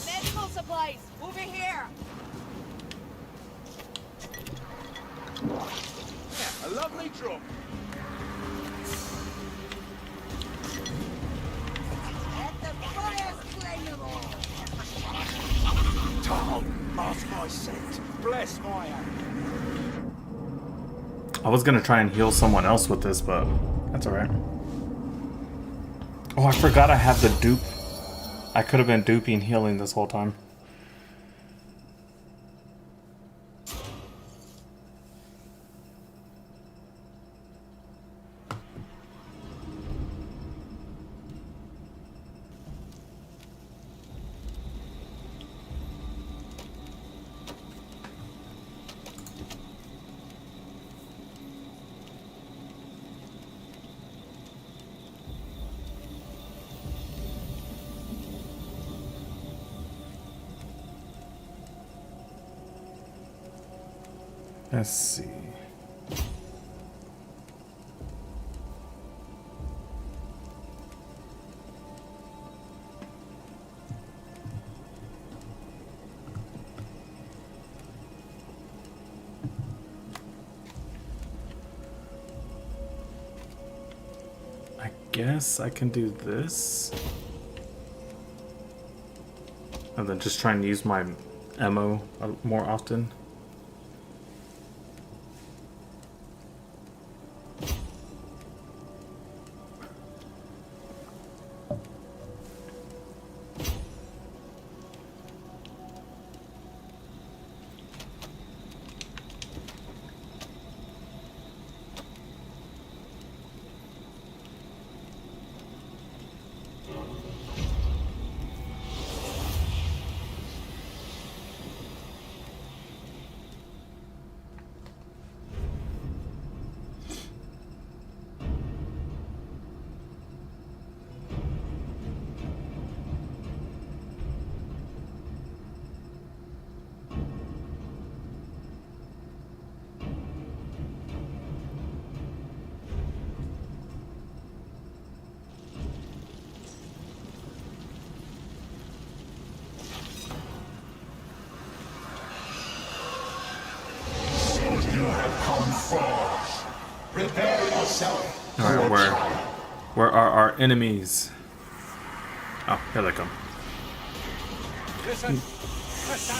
Medical supplies, over here. A lovely drop. Let the fire claim them all. Tom, mask my scent. Bless my hand. I was gonna try and heal someone else with this, but that's alright. Oh, I forgot I have the dupe. I could have been duping healing this whole time. Let's see. I guess I can do this. And then just try and use my ammo more often. Alright, where are our enemies? Oh, here they come.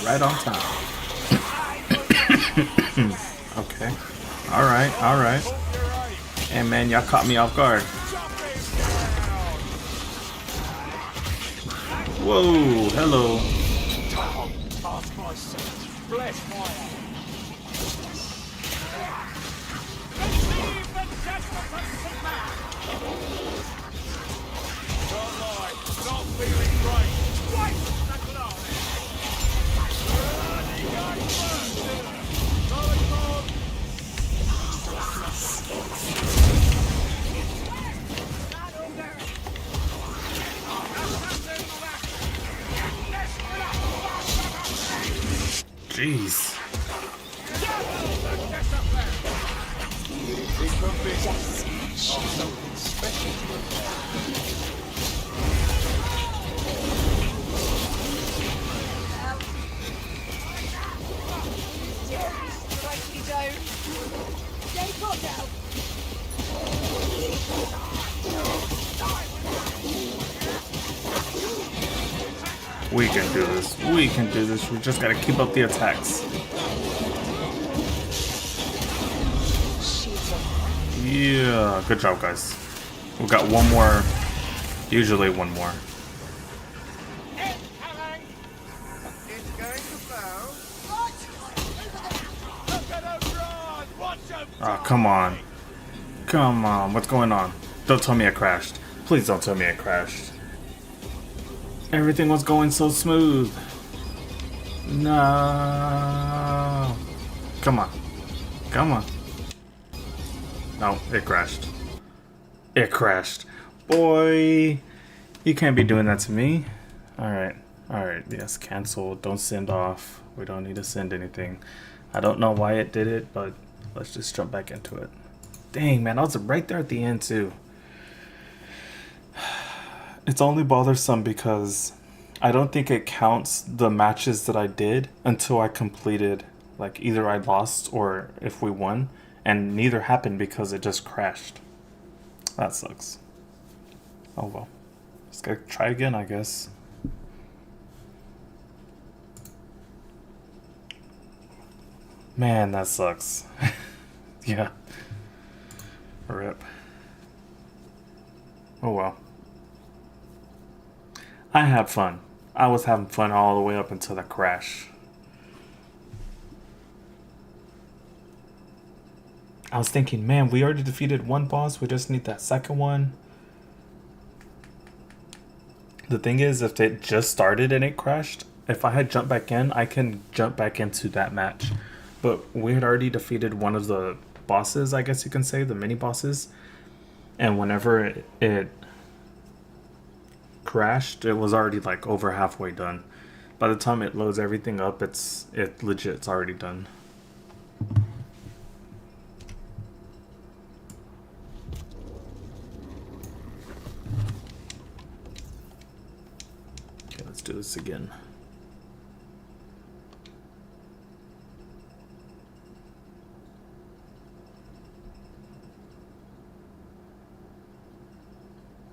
Right on time. Okay. Alright, alright. Hey man, y'all caught me off guard. Whoa, hello. Bless my hand. Not feeling great. Right, knuckle on. Jeez. We can do this. We can do this. We just gotta keep up the attacks. Yeah, good job, guys. We've got one more. Usually one more. Oh, come on. Come on. What's going on? Don't tell me I crashed. Please don't tell me I crashed. Everything was going so smooth. No. Come on. Come on. No, it crashed. It crashed. Boy, you can't be doing that to me. Alright. Alright, yes, cancel. Don't send off. We don't need to send anything. I don't know why it did it, but let's just jump back into it. Dang, man, I was right there at the end, too. It's only bothersome because I don't think it counts the matches that I did until I completed, like, either I lost or if we won, and neither happened because it just crashed. That sucks. Oh well. Just gotta try again, I guess. Man, that sucks. Yeah. RIP. Oh well. I had fun. I was having fun all the way up until the crash. I was thinking, man, we already defeated one boss. We just need that second one. The thing is, if it just started and it crashed, if I had jumped back in, I can jump back into that match. But we had already defeated one of the bosses, I guess you can say, the mini bosses. And whenever it crashed, it was already like over halfway done. By the time it loads everything up, it's already done. Okay, let's do this again.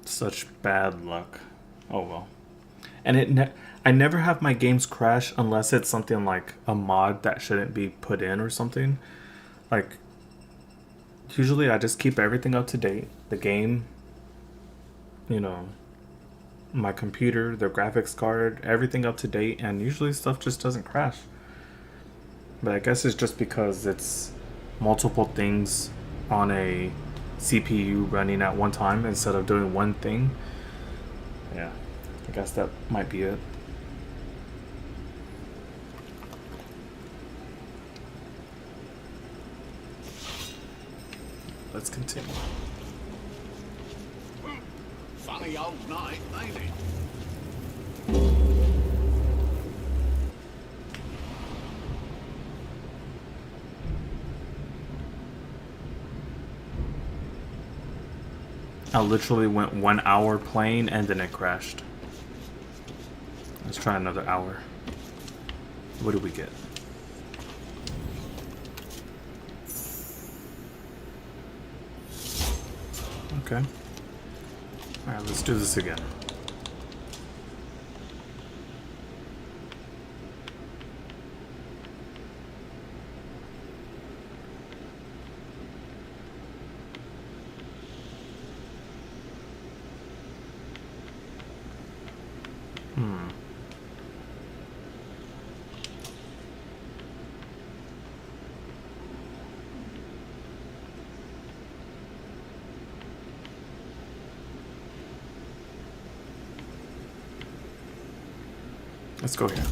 Such bad luck. Oh well. And I never have my games crash unless it's something like a mod that shouldn't be put in or something. Like, usually I just keep everything up to date. The game, you know, my computer, the graphics card, everything up to date, and usually stuff just doesn't crash. But I guess it's just because it's multiple things on a CPU running at one time instead of doing one thing. Yeah, I guess that might be it. Let's continue. Funny old night, ain't it? I literally went 1 hour playing and then it crashed. Let's try another hour. What do we get? Okay. Alright, let's do this again. Let's go here.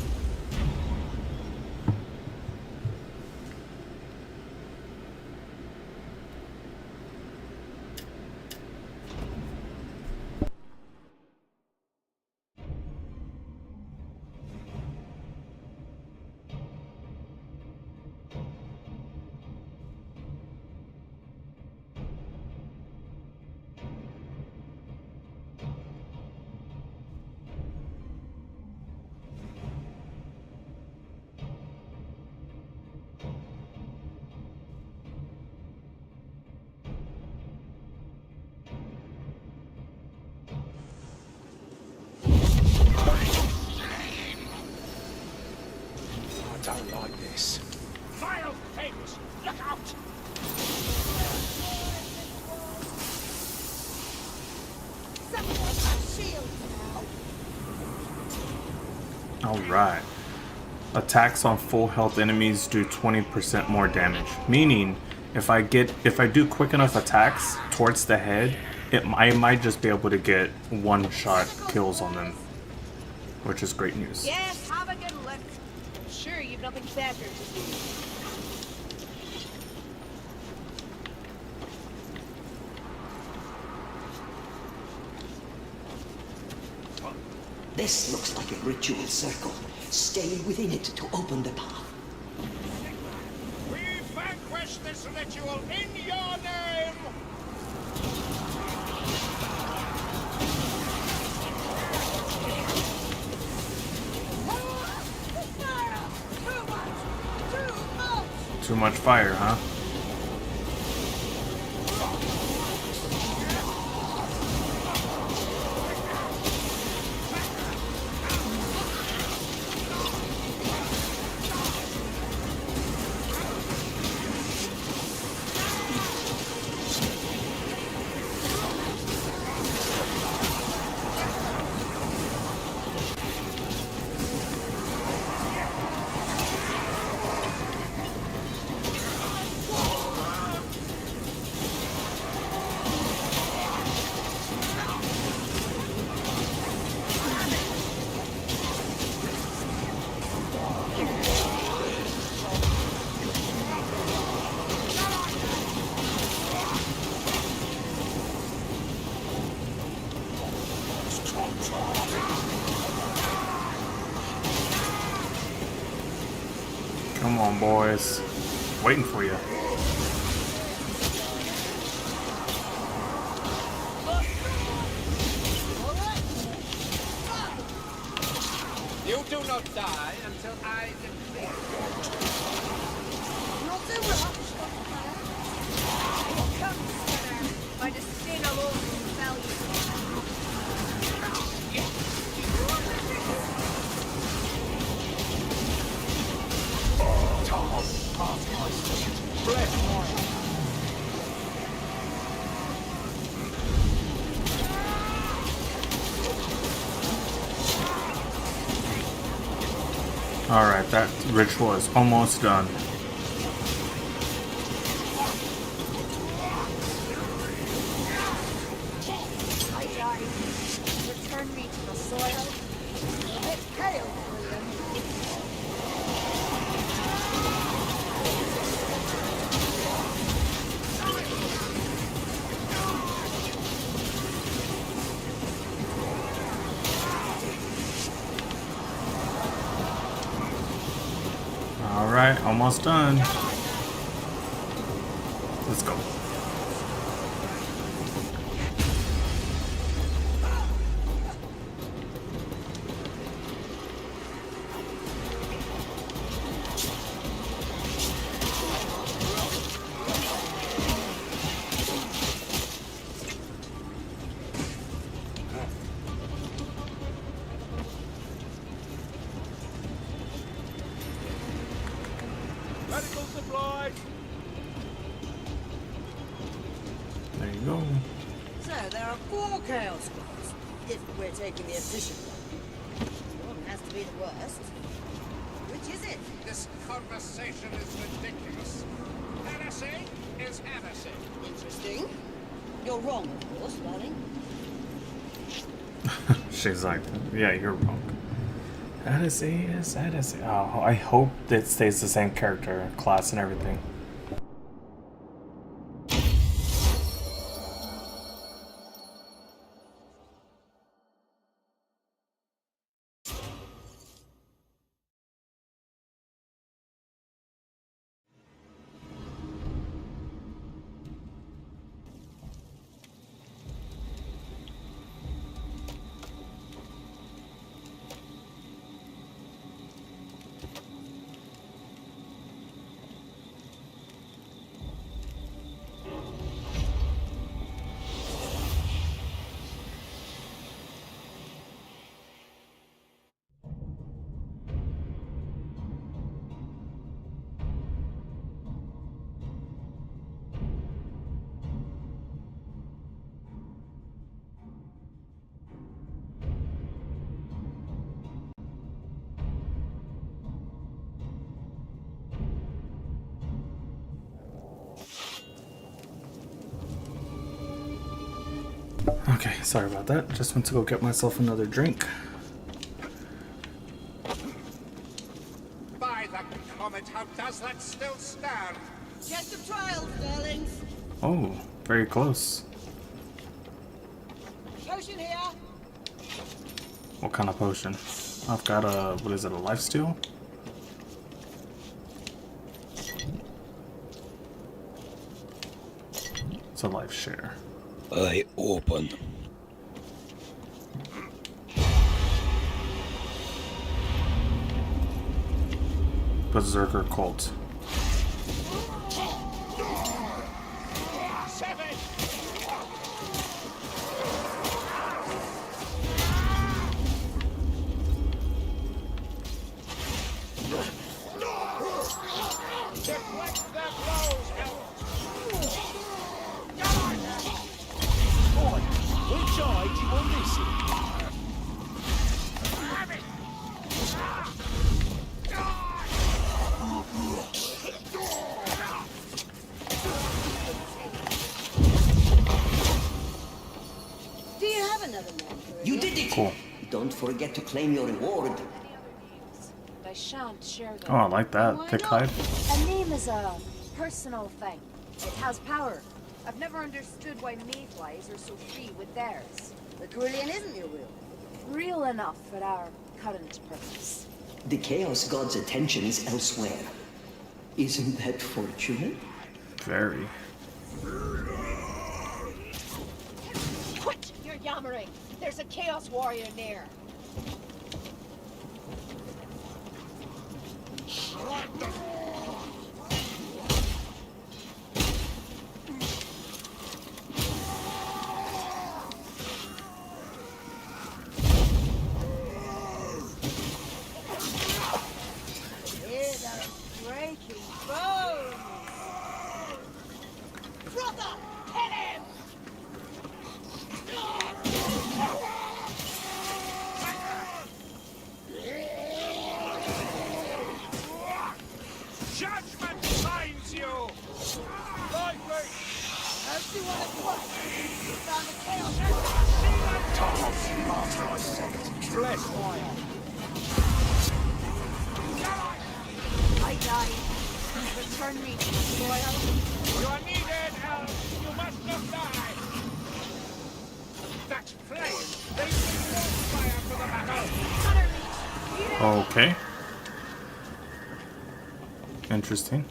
I don't like this. Vile things! Look out! Someone have shields now. Alright. Attacks on full health enemies do 20% more damage. Meaning, if I do quick enough attacks towards the head, I might just be able to get one-shot kills on them. Which is great news. Yes, have a good look. I'm sure you've nothing better to do. This looks like a ritual circle. Stay within it to open the path. We vanquish this ritual in your name! Too much fire, huh? Come on, boys. Waiting for you. You do not die until I declare. Not so rough. Come, sinner. By the sin alone will value. Alright, that ritual is almost done. I die. Return me to the soil. A bit pale, William. Alright, almost done. Let's go. Medical supplies! There you go. So there are 4 Chaos Scrolls, if we're taking the efficient one. One has to be the worst. Which is it? This conversation is ridiculous. Heresy is heresy. Interesting. You're wrong, of course, darling. She's like, yeah, you're wrong. Odyssey is Odyssey. Oh, I hope it stays the same character, class, and everything. Okay, sorry about that. Just went to go get myself another drink. By the comet, how does that still stand? Chest of trials, darlings. Oh, very close. Potion here. What kind of potion? I've got a, what is it, a lifesteal? It's a life share. I open. Berserker Cult. Do you have another name for it? You did it! Cool. Don't forget to claim your reward. I shan't share them. Oh, I like that. Why Thick not? hide. A name is a personal thing. It has power. I've never understood why mayflies are so free with theirs. The Carillion isn't your real. Real enough for our current purpose. The Chaos God's attention is elsewhere. Isn't that fortunate? Very. Quit your yammering! There's a Chaos Warrior near. Hear those breaking bones! Brother! Hit him! Judgment finds you! Lightly! How do you want to put? You found the chaos. Bless fire! I died. Return me, loyal. You are needed, else you must not die! That flame! They bring more fire to the battle! Okay. Interesting.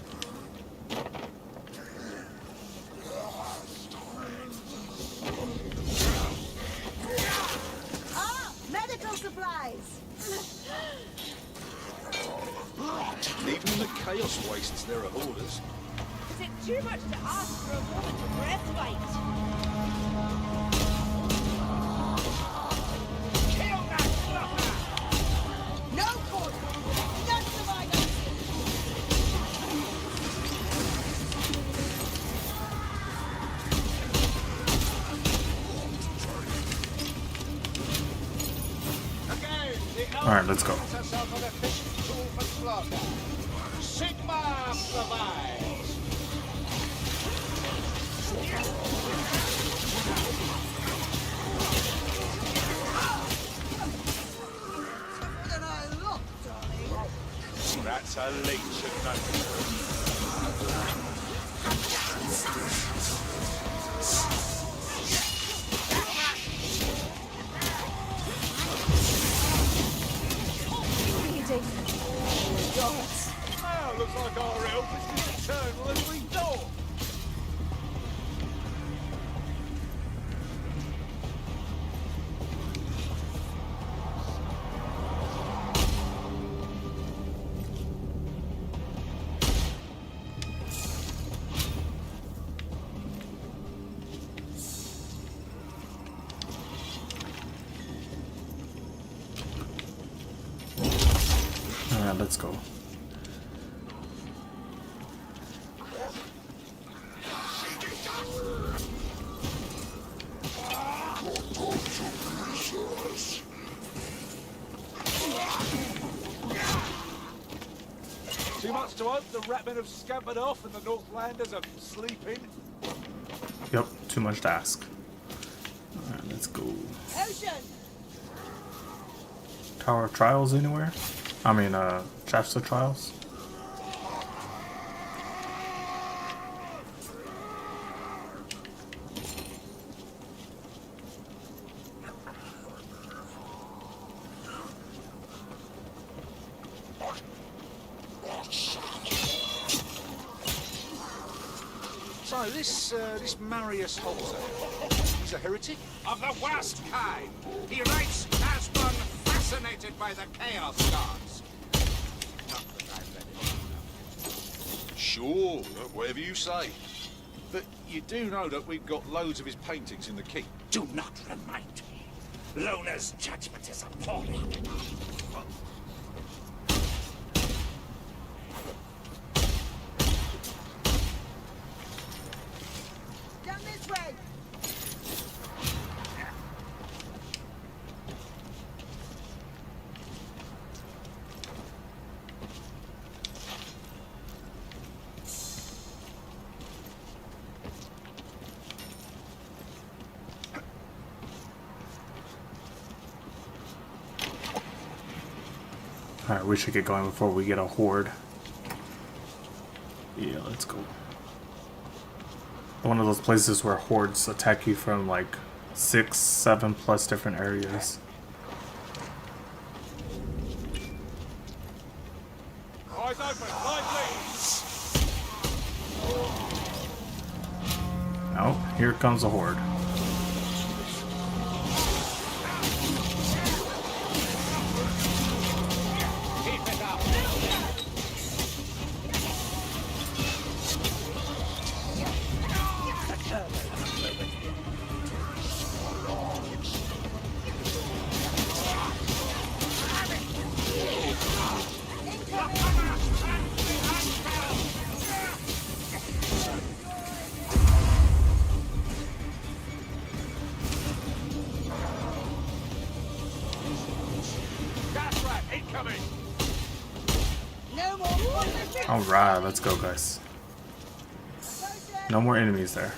Ah! Medical supplies! Even in the Chaos Wastes, there are orders. Is it too much to ask for a moment of respite? Kill that fluffer! No quarter! None survivors! Again, the Alright, let's go. herself an efficient tool for slaughter. Sigma provides. Tougher than I look, darling. That's a leech of note. Oh, looks like our help is as eternal as we thought. Alright, let's go. Too much to hope the Ratmen have scampered off and the Northlanders are sleeping. Yep, too much to ask. Alright, let's go. Ocean! Tower of Trials anywhere? I mean, Shasta Trials? So this Marius Holzer, he's a heretic? Of the worst kind. He writes as one fascinated by the Chaos Gods. Not that I've read it. Sure, whatever you say. But you do know that we've got loads of his paintings in the keep. Do not remind me. Lona's judgment is appalling. Down this way! Alright, we should get going before we get a horde. Yeah, let's go. One of those places where hordes attack you from like 6, 7 plus different areas. Eyes open, lively! Oh, here comes a horde. Keep it up! That's right, incoming! No more! Alright, let's go, guys. No more enemies there.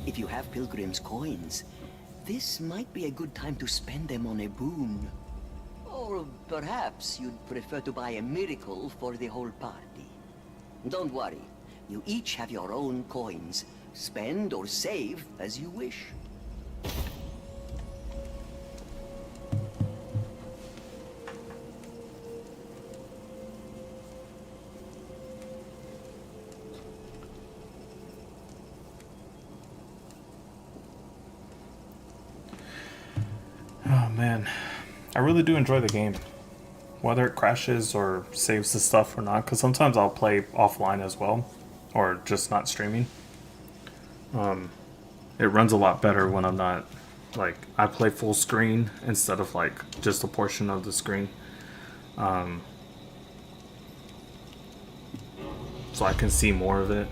If you have Pilgrim's coins, this might be a good time to spend them on a boon. Or perhaps you'd prefer to buy a miracle for the whole party. Don't worry, you each have your own coins. Spend or save as you wish. Oh man, I really do enjoy the game, whether it crashes or saves the stuff or not, because sometimes I'll play offline as well, or just not streaming. It runs a lot better when I'm not, like, I play full screen instead of like just a portion of the screen, so I can see more of it.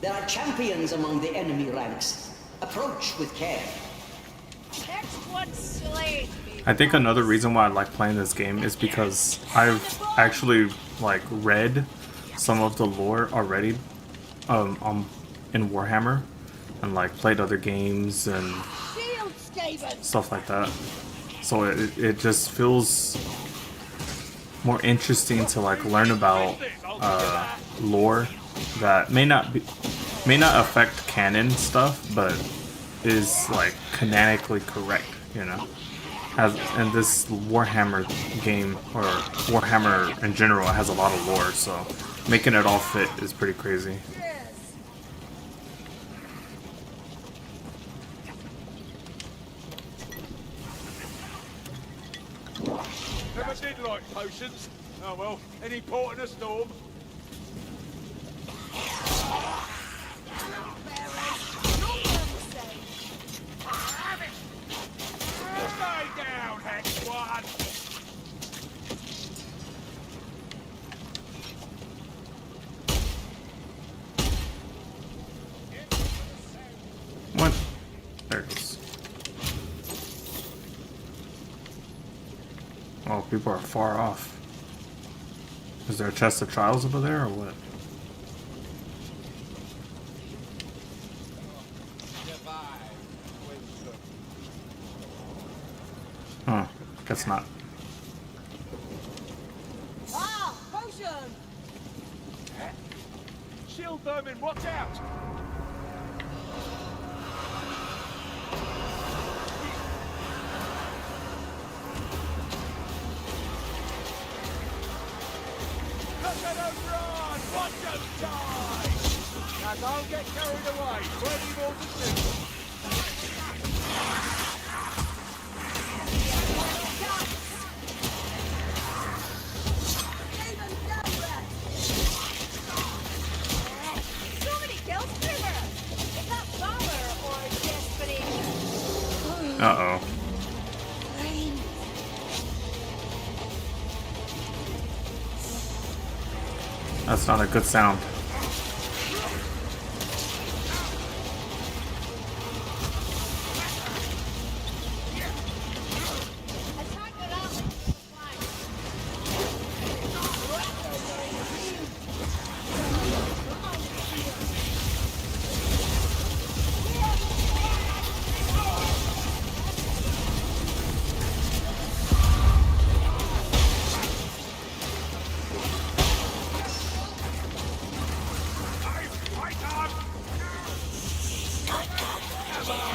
There are champions among the enemy ranks. Approach with care. Next one slayed me. I think another reason why I like playing this game is because I've actually like read some of the lore already in Warhammer, and like played other games and stuff like that. So it just feels more interesting to like learn about lore that may not affect canon stuff, but is like canonically correct, you know. And this Warhammer game, or Warhammer in general, has a lot of lore, so making it all fit is pretty crazy. Never did like potions. Oh well, any port in a storm. Stay down, Hex One! What? There it goes. Oh, people are far off. Is there a chest of trials over there, or what? Huh. Guess not. Ah, potion! Shield vermin, watch out! Look at them run! Watch them die! Now don't get carried away. Plenty more to see. So many kills everywhere. Is that valor or desperation? Uh-oh. That's not a good sound.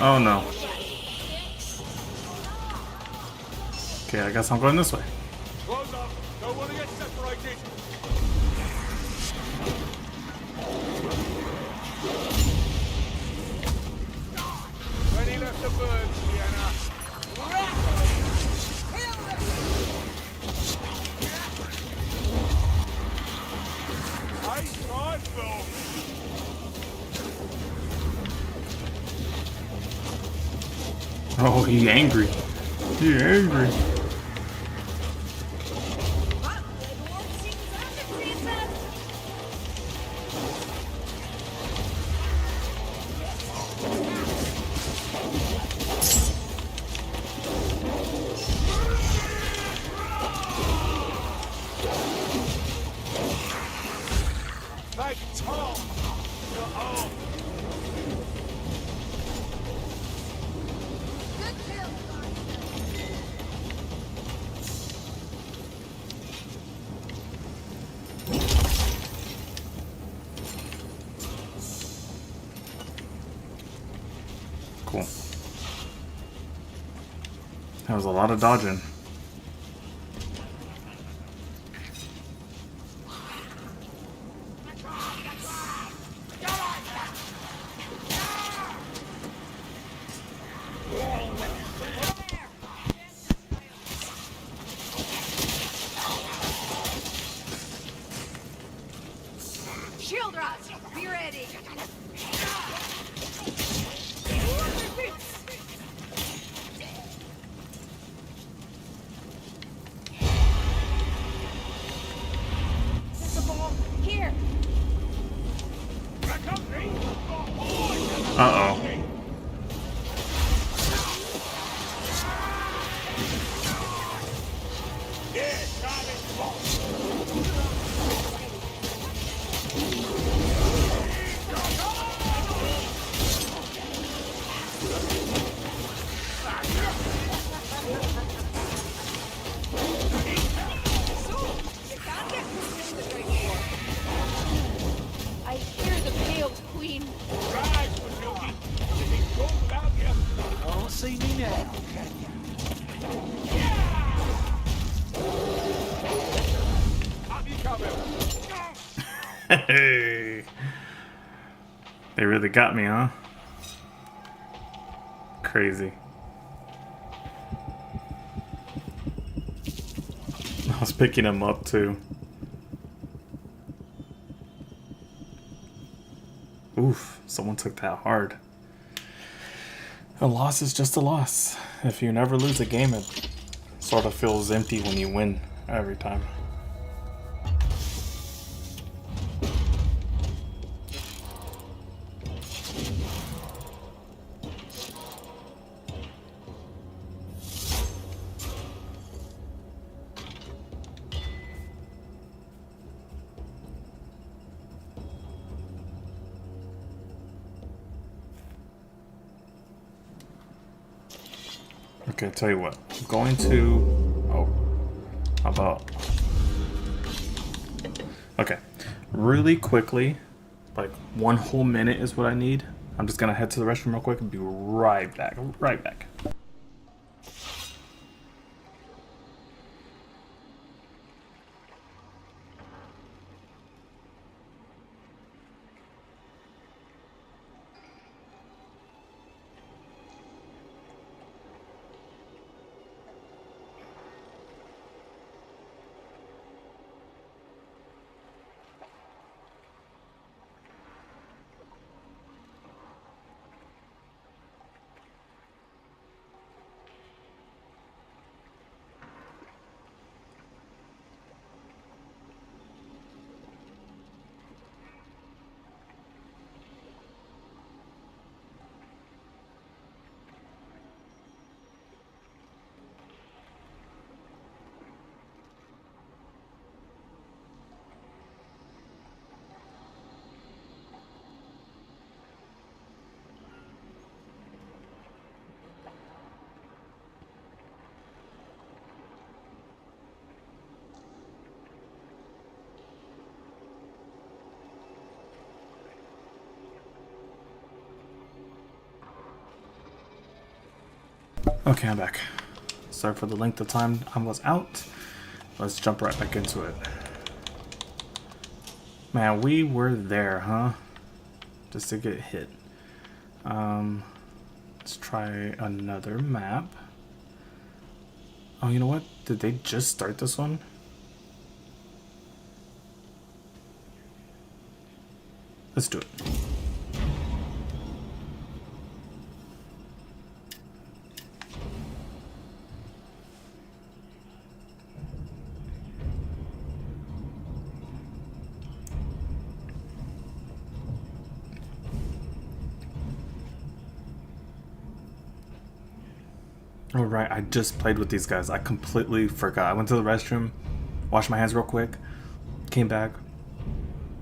Oh no. Okay, I guess I'm going this way. Close up. Don't want to get separated. Ready left the bird, Sienna. Nice rifle. Oh, he angry. He angry. Thank Tom. You're home. Cool. That was a lot of dodging. Shield rods, be ready. There's a ball here. Uh-oh. mean? Right, Matilda. Anything wrong about you? Can't see me now, can you? Up you come, Hey, they really got me, huh? Crazy. I was picking him up too. Oof, someone took that hard. A loss is just a loss. If you never lose a game, it sort of feels empty when you win every time. Okay, tell you what. I'm going to... Oh. How about... Okay. Really quickly, like 1 whole minute is what I need. I'm just gonna head to the restroom real quick and be right back. Right back. Okay, I'm back. Sorry for the length of time I was out. Let's jump right back into it. Man, we were there, huh? Just to get hit. Let's try another map. Oh, you know what? Did they just start this one? Let's do it. Oh right, I just played with these guys. I completely forgot. I went to the restroom, washed my hands real quick, came back,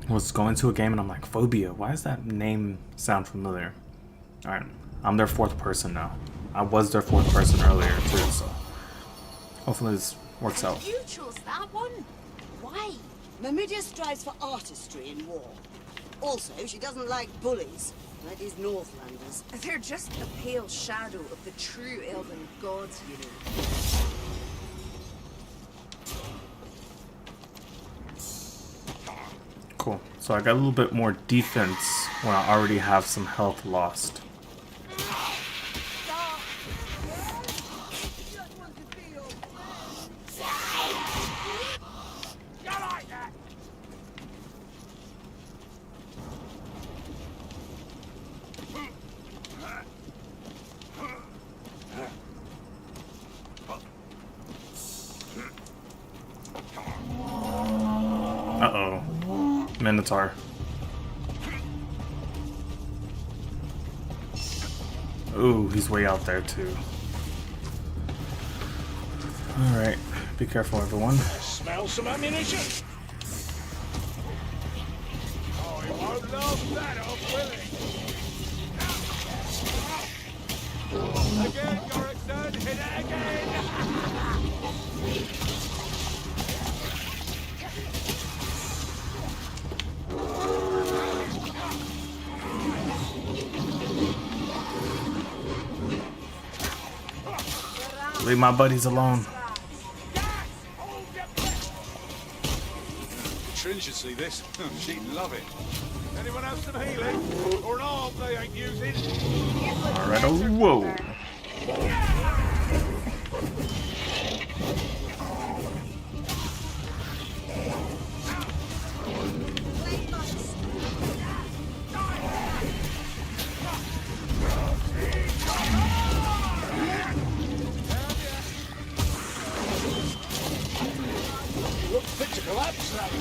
was going to a game, and I'm like, Phobia, why does that name sound familiar? Alright, I'm their 4th person now. I was their 4th person earlier too, so hopefully this works out. You chose that one? Why? Mamidia strives for artistry in war. Also, she doesn't like bullies, like these Northlanders. They're just a pale shadow of the true elven gods, you know. Cool. So I got a little bit more defense when I already have some health lost. Uh-oh. Minotaur. Ooh, he's way out there too. Alright, be careful everyone. Smell some ammunition. Oh, he won't love that off, will he? Again, Yorickson, hit it again! Leave my buddies alone. Trin should see this. She'd love it. Anyone else some healing? Or an arm they ain't using? Alright, oh, whoa. Look fit to collapse, that.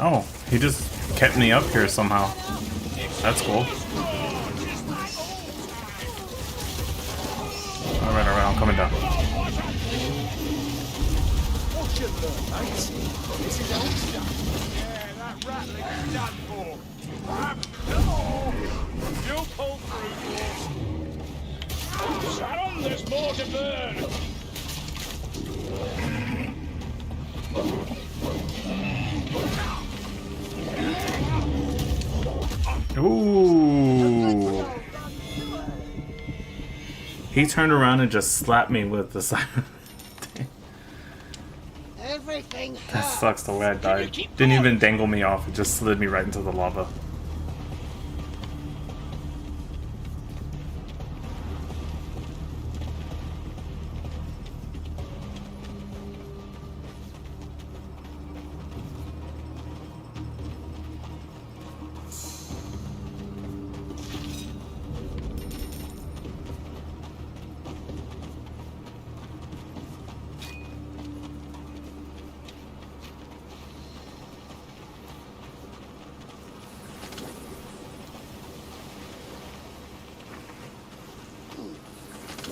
Oh, he just kept me up here somehow. That's cool. Alright, I'm coming down. What you learn, mate? This is old stuff. Yeah, that rattling's done for. You'll pull through, boss. Sharon, there's more to burn. Ooh. He turned around and just slapped me with the side. Everything That hurts. sucks the way I died. Didn't even dangle me off, it just slid me right into the lava.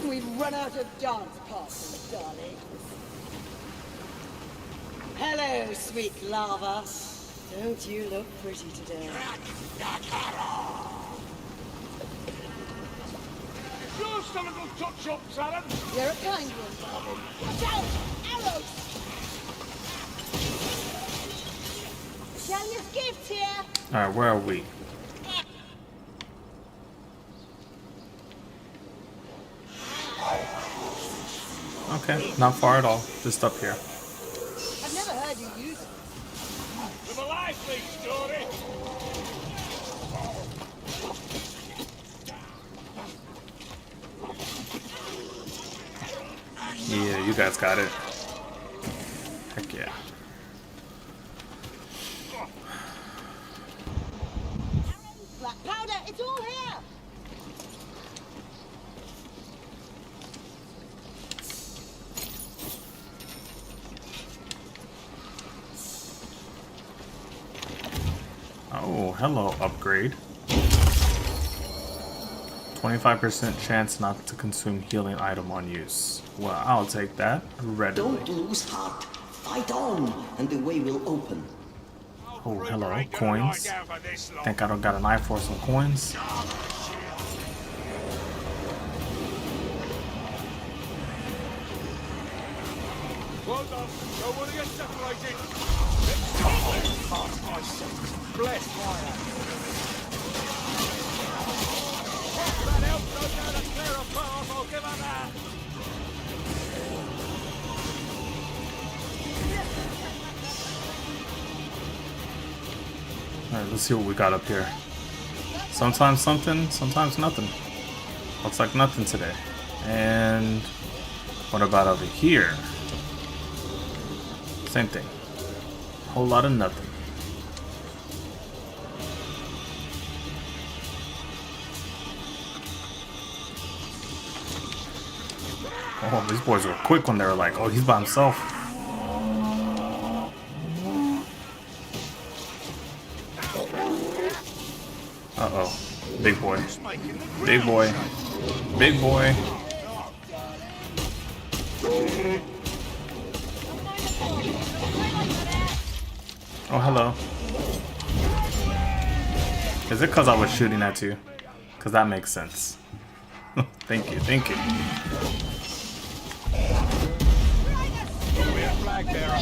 We've run out of dance partners, darling. Hello, sweet lava. Don't you look pretty today? Your stomach will touch up, Sharon. You're a kind one, darling. Watch out! Arrows! Shelley's gift here. Alright, where are we? Okay, not far at all. Just up here. I've never heard you use it. With a lively story. Yeah, you guys got it. Heck yeah. Black powder, it's all here. Oh, hello, upgrade. 25% chance not to consume healing item on use. Well, I'll take that readily. Don't lose heart. Fight on, and the way will open. Oh, hello, coins. Think I don't got an eye for some coins? Well done. Don't want to get separated. Bless fire. That help goes down a clear of path, I'll give her that. Alright, let's see what we got up here. Sometimes something, sometimes nothing. Looks like nothing today. And what about over here? Same thing. Whole lot of nothing. Oh, these boys were quick when they were like, oh, he's by himself. Uh-oh. Big boy. Big boy. Big boy. Oh, hello. Is it because I was shooting at you? Because that makes sense. Thank you, thank you. Be a flag bearer.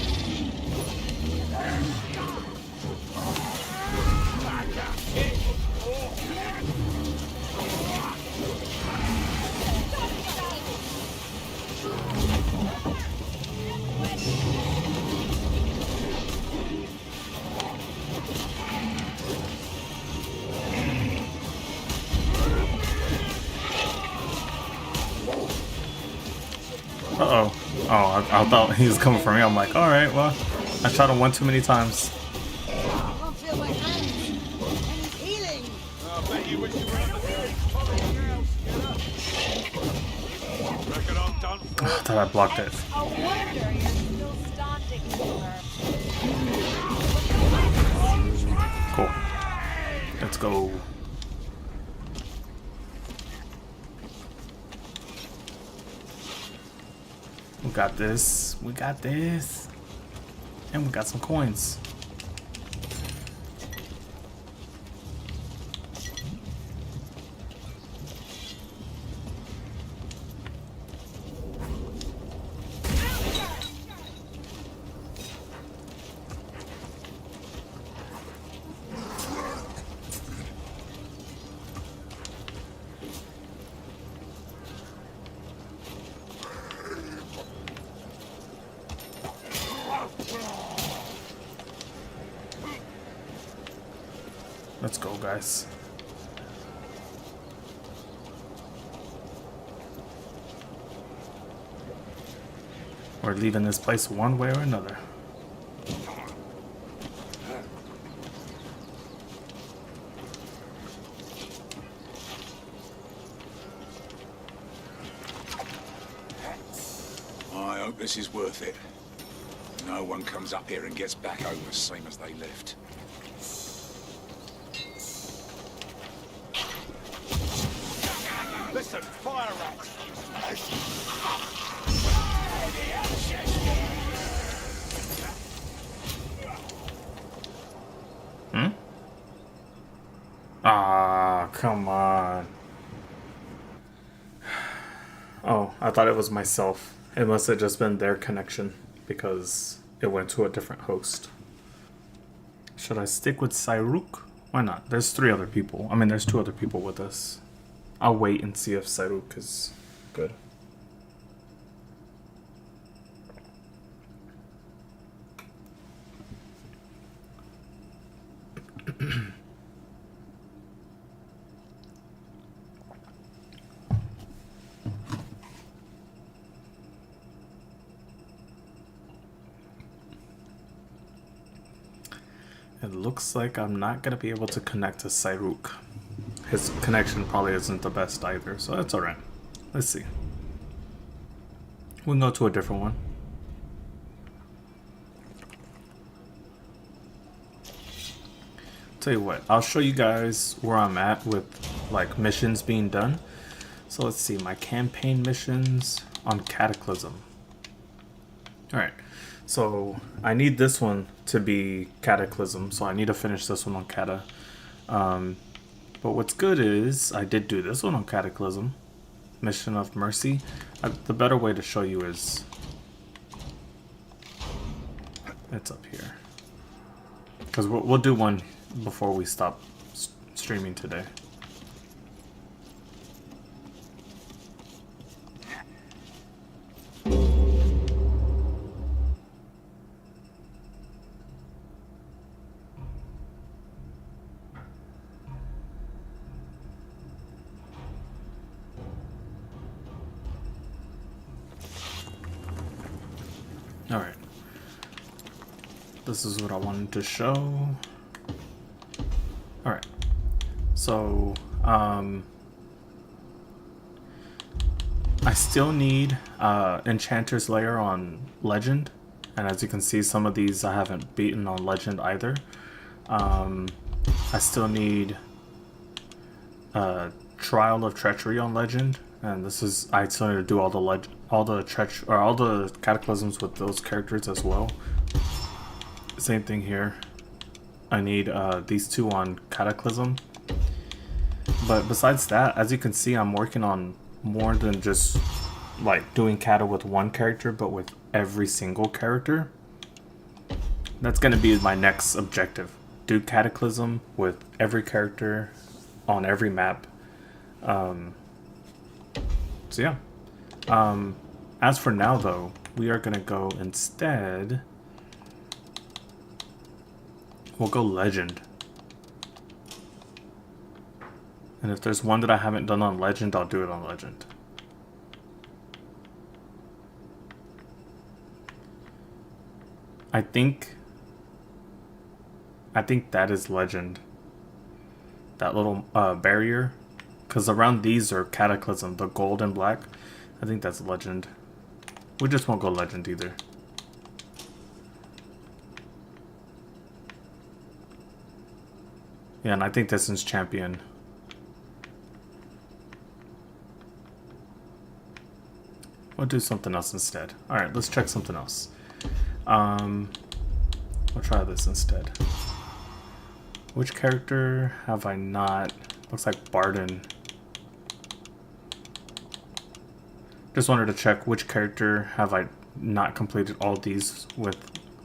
Uh-oh. Oh, I thought he was coming for me. I'm like, alright, well, I shot him one too many times. I can't feel my hands. I need healing. I bet you wish you were on the reckon I'm done for. I thought I blocked it. A wonder you're still standing here. Cool. Let's go. We got this. We got this. And we got some coins. Let's go, guys. We're leaving this place one way or another. I hope this is worth it. No one comes up here and gets back home the same as they left. Listen, fire rats. Hmm? Ah, come on. Oh, I thought it was myself. It must have just been their connection because it went to a different host. Should I stick with Sairuk? Why not? There's 3 other people. I mean, there's 2 other people with us. I'll wait and see if Sairuk is good. It looks like I'm not going to be able to connect to Sairuk. His connection probably isn't the best either, so that's alright. Let's see. We can go to a different one. Tell you what, I'll show you guys where I'm at with like missions being done. So let's see, my campaign missions on Cataclysm. Alright, so I need this one to be Cataclysm, so I need to finish this one on Cata. But what's good is I did do this one on Cataclysm, Mission of Mercy. The better way to show you is it's up here, because we'll do one before we stop streaming today. Alright. This is what I wanted to show. Alright. So, I still need Enchanter's Lair on Legend. And as you can see, some of these I haven't beaten on Legend either. I still need Trial of Treachery on Legend. And this is, I still need to do all the Cataclysms with those characters as well. Same thing here. I need these 2 on Cataclysm. But besides that, as you can see, I'm working on more than just like doing Cata with one character, but with every single character. That's gonna be my next objective. Do Cataclysm with every character on every map. So yeah. As for now though, we are gonna go instead. We'll go Legend. And if there's one that I haven't done on Legend, I'll do it on Legend. I think that is Legend. That little barrier. Because around these are Cataclysm, the gold and black. I think that's Legend. We just won't go Legend either. Yeah, and I think this is Champion. We'll do something else instead. Alright, let's check something else. We'll try this instead. Which character have I not? Looks like Barden. Just wanted to check which character have I not completed all these with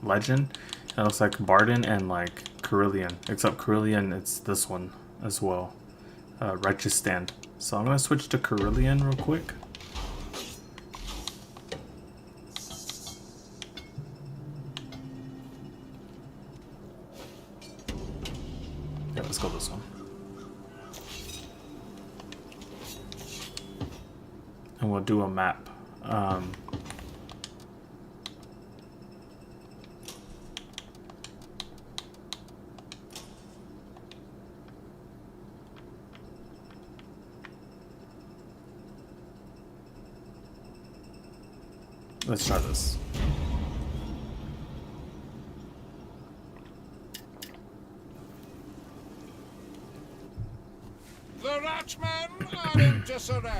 Legend. It looks like Barden and like Carillion. Except Carillion, it's this one as well. Righteous Stand. So I'm going to switch to Carillion real quick. Yeah, let's go this one. And we'll do a map. Let's try this. The Ratchmen are in disarray.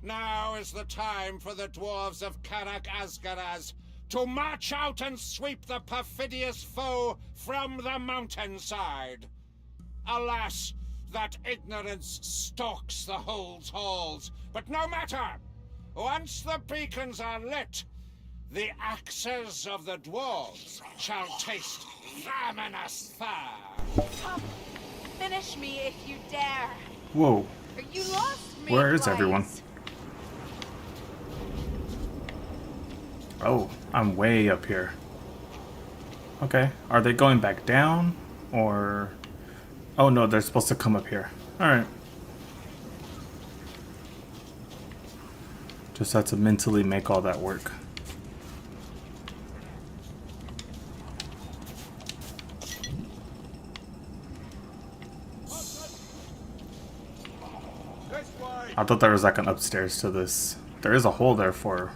Now is the time for the dwarves of Karak Asgaraz to march out and sweep the perfidious foe from the mountainside. Alas, that ignorance stalks the Hold's halls, but no matter. Once the beacons are lit, the axes of the dwarves shall taste verminous fur. Come, finish me if you dare. Whoa. Are you lost, me? Where is everyone? Oh, I'm way up here. Okay, are they going back down? Or... Oh no, they're supposed to come up here. Alright. Just have to mentally make all that work. I thought there was like an upstairs to this. There is a hole there for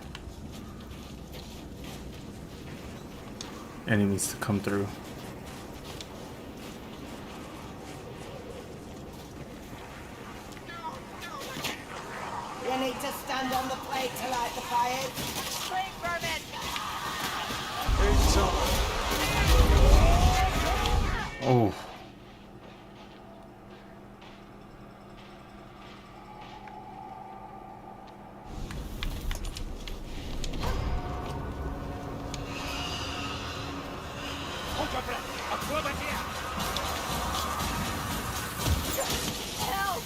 enemies to come through. You need to stand on the plate to light the fire. Flame vermin! Oh. Help!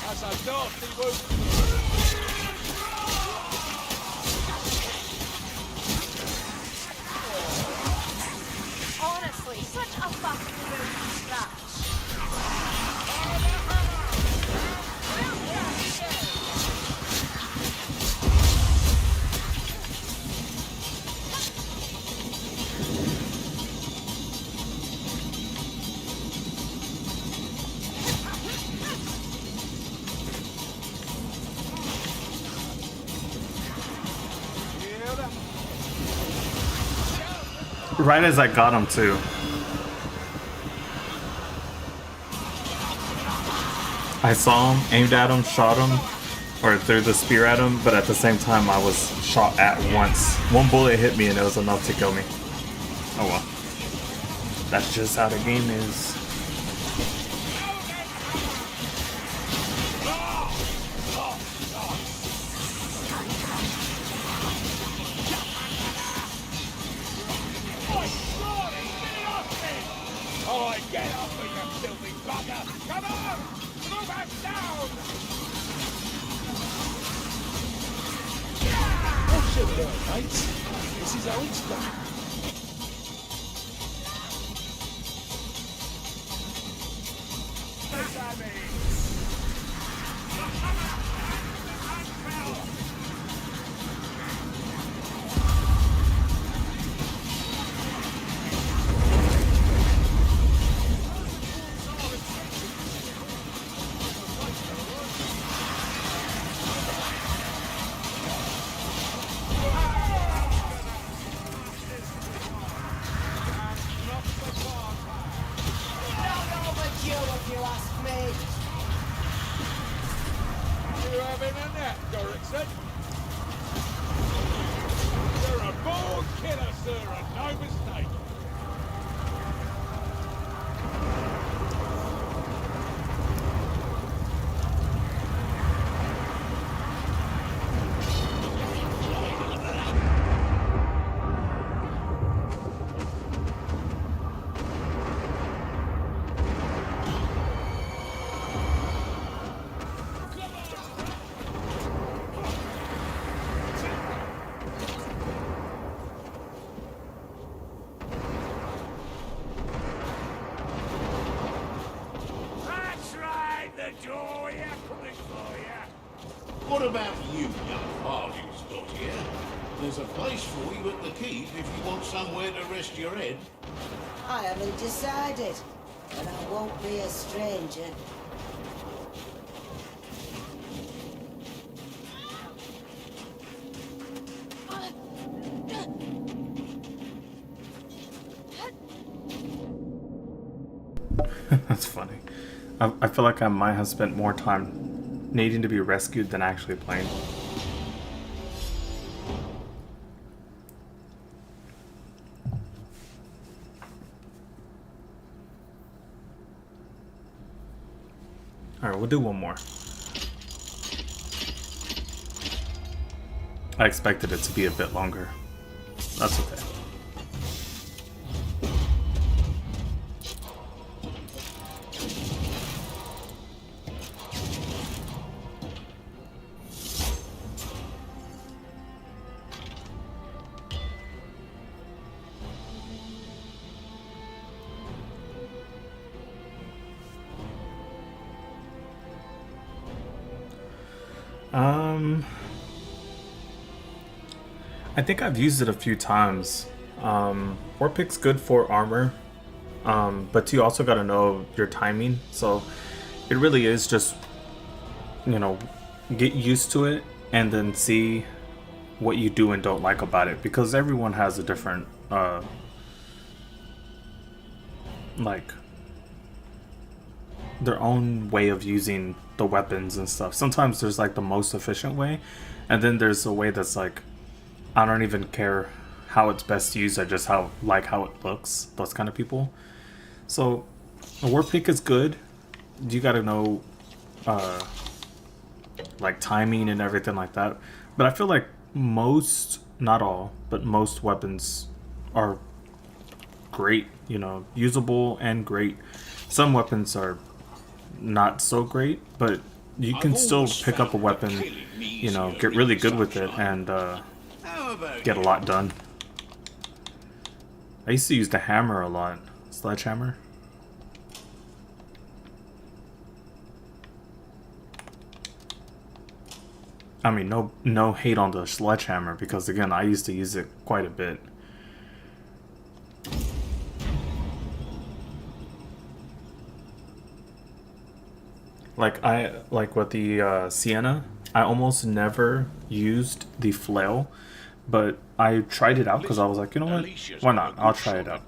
That's a nasty wound. Honestly, such a fucking good match. Right as I got him too. I saw him, aimed at him, shot him, or threw the spear at him, but at the same time I was shot at once. One bullet hit me and it was enough to kill me. Oh well. That's just how the game is. Get off me, you filthy bugger! Come on! Move back down! Watch it there, mates. This is how it's done. You're having a nap, Dorrickson. You're a born killer, sir, and no mistake. What about you, young farthings got here? There's a place for you at the keep if you want somewhere to rest your head. I haven't decided, but I won't be a stranger. That's funny. I feel like I might have spent more time needing to be rescued than actually playing. Alright, we'll do one more. I expected it to be a bit longer. That's okay. I think I've used it a few times. War Pick's good for armor, but you also gotta know your timing. So it really is just, you know, get used to it and then see what you do and don't like about it, because everyone has a different like their own way of using the weapons and stuff. Sometimes there's like the most efficient way, and then there's a way that's like, I don't even care how it's best used, I just like how it looks. Those kind of people. So a war pick is good. You gotta know like timing and everything like that. But I feel like most, not all, but most weapons are great, you know, usable and great. Some weapons are not so great, but you can still pick up a weapon, you know, get really good with it and get a lot done. I used to use the hammer a lot. Sledgehammer. I mean, no hate on the sledgehammer, because again, I used to use it quite a bit. Like with the Sienna, I almost never used the flail, but I tried it out because I was like, you know what, why not? I'll try it out.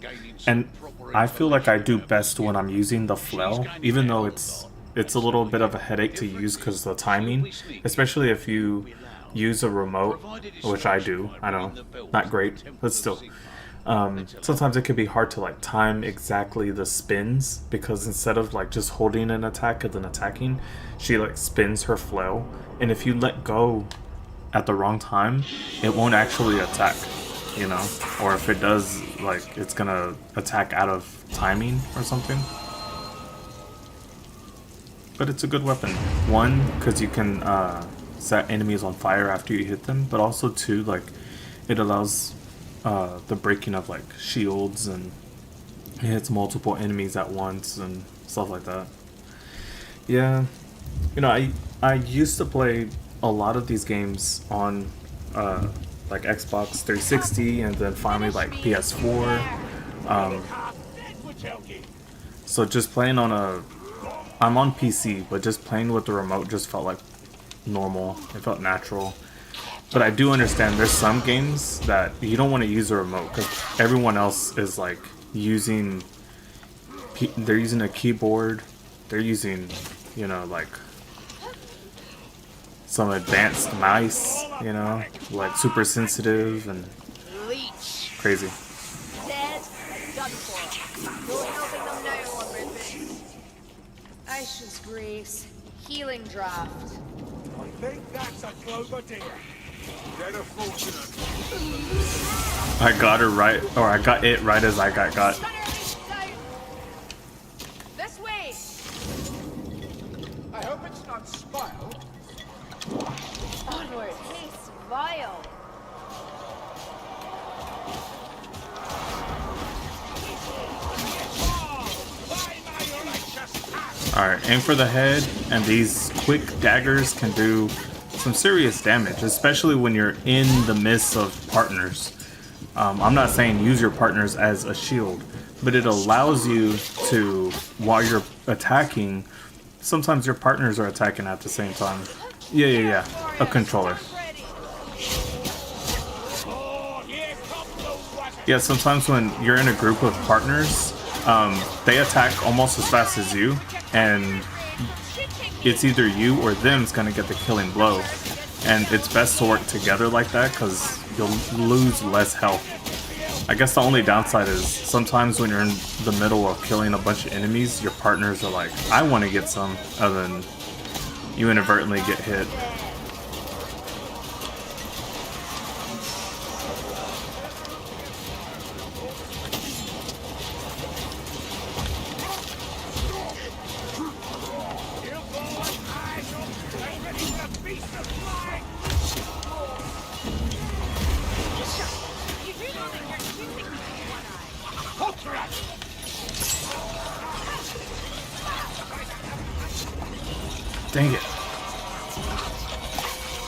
And I feel like I do best when I'm using the flail, even though it's a little bit of a headache to use because of the timing, especially if you use a remote, which I do. I know, not great, but still. Sometimes it can be hard to like time exactly the spins, because instead of like just holding an attack and then attacking, she like spins her flail, and if you let go at the wrong time, it won't actually attack. you know, or if it does, like, it's gonna attack out of timing or something. But it's a good weapon. One, because you can set enemies on fire after you hit them, but also two, like, it allows the breaking of like shields, and it hits multiple enemies at once and stuff like that. Yeah, you know, I used to play a lot of these games on like Xbox 360 and then finally like PS4. So just playing on I'm on PC, but just playing with the remote just felt like normal. It felt natural. But I do understand there's some games that you don't want to use a remote because everyone else is like they're using a keyboard, they're using, you know, like some advanced mice, you know, like super sensitive and crazy. Dead and done for. You're helping them now, Elizabeth. Ashes grease. Healing draft. I think that's a clover deer. Dead or fortunate. I got her right, or I got it right as I got. This way. I hope it's not spoiled. Onward. Tastes vile. Alright, aim for the head, and these quick daggers can do some serious damage, especially when you're in the midst of partners. I'm not saying use your partners as a shield, but it allows you to, while you're attacking, sometimes your partners are attacking at the same time. Yeah. A controller. Yeah, sometimes when you're in a group of partners, they attack almost as fast as you, and it's either you or them's gonna get the killing blow. And it's best to work together like that because you'll lose less health. I guess the only downside is sometimes when you're in the middle of killing a bunch of enemies, your partners are like, I want to get some, and then you inadvertently get hit. Dang it.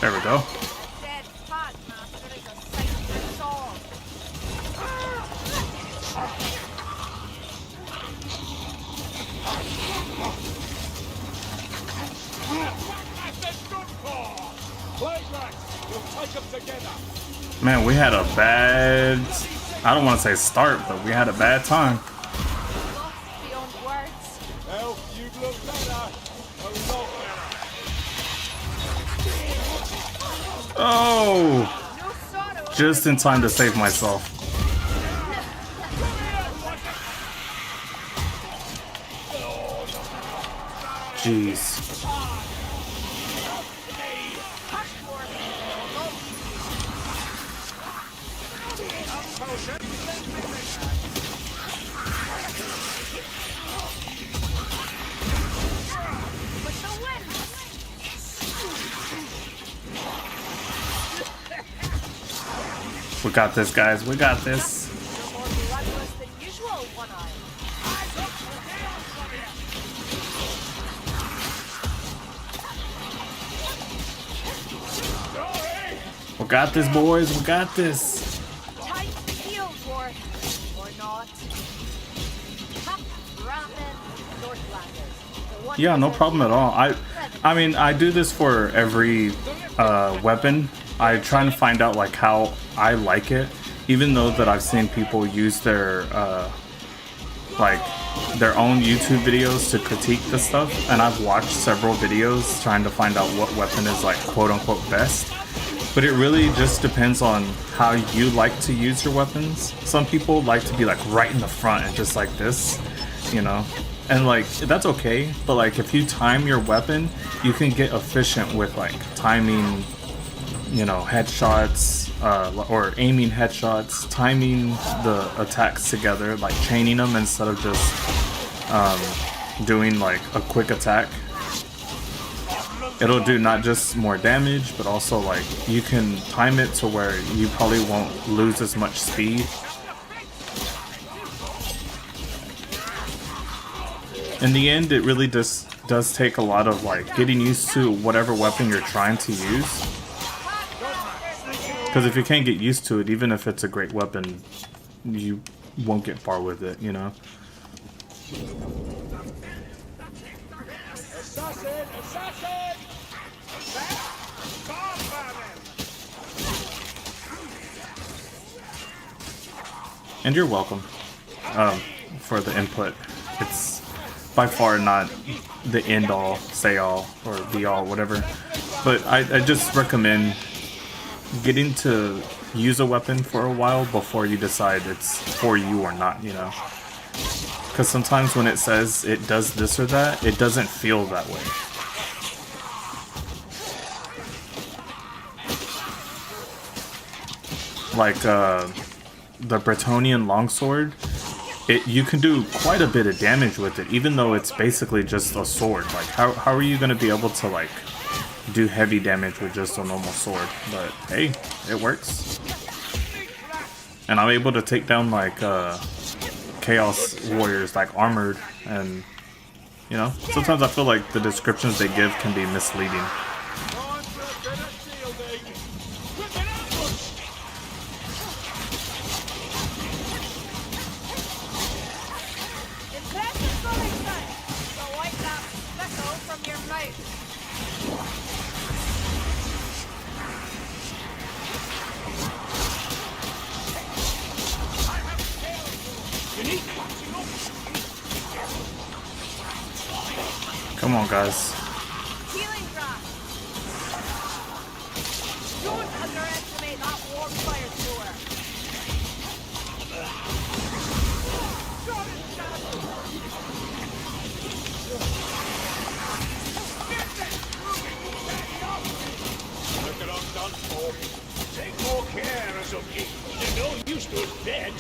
There we go. Man, we had a bad, I don't want to say start, but we had a bad time. Oh! Just in time to save myself. Jeez. We got this, guys. We got this. We got this, boys. We got this. Yeah, no problem at all. I mean, I do this for every weapon. I try and find out like how I like it, even though that I've seen people use their like their own YouTube videos to critique the stuff, and I've watched several videos trying to find out what weapon is like quote unquote best. But it really just depends on how you like to use your weapons. Some people like to be like right in the front and just like this, you know. And like, that's okay, but like if you time your weapon, you can get efficient with like timing you know, headshots, or aiming headshots, timing the attacks together, like chaining them instead of just doing like a quick attack. It'll do not just more damage, but also like you can time it to where you probably won't lose as much speed. In the end, it really just does take a lot of like getting used to whatever weapon you're trying to use. Because if you can't get used to it, even if it's a great weapon, you won't get far with it, you know? Assassin! Assassin! And you're welcome for the input. It's by far not the end all, say all, or be all, whatever. But I just recommend getting to use a weapon for a while before you decide it's for you or not, you know? Because sometimes when it says it does this or that, it doesn't feel that way. Like the Bretonnian longsword, you can do quite a bit of damage with it, even though it's basically just a sword. Like how are you going to be able to like do heavy damage with just a normal sword? But hey, it works. And I'm able to take down like Chaos Warriors like armored, and you know, sometimes I feel like the descriptions they give can be misleading. Come on, guys. Healing drop. Don't underestimate that warp fire thrower. Look at I'm done for. Take more care as of you. You're no use to us dead.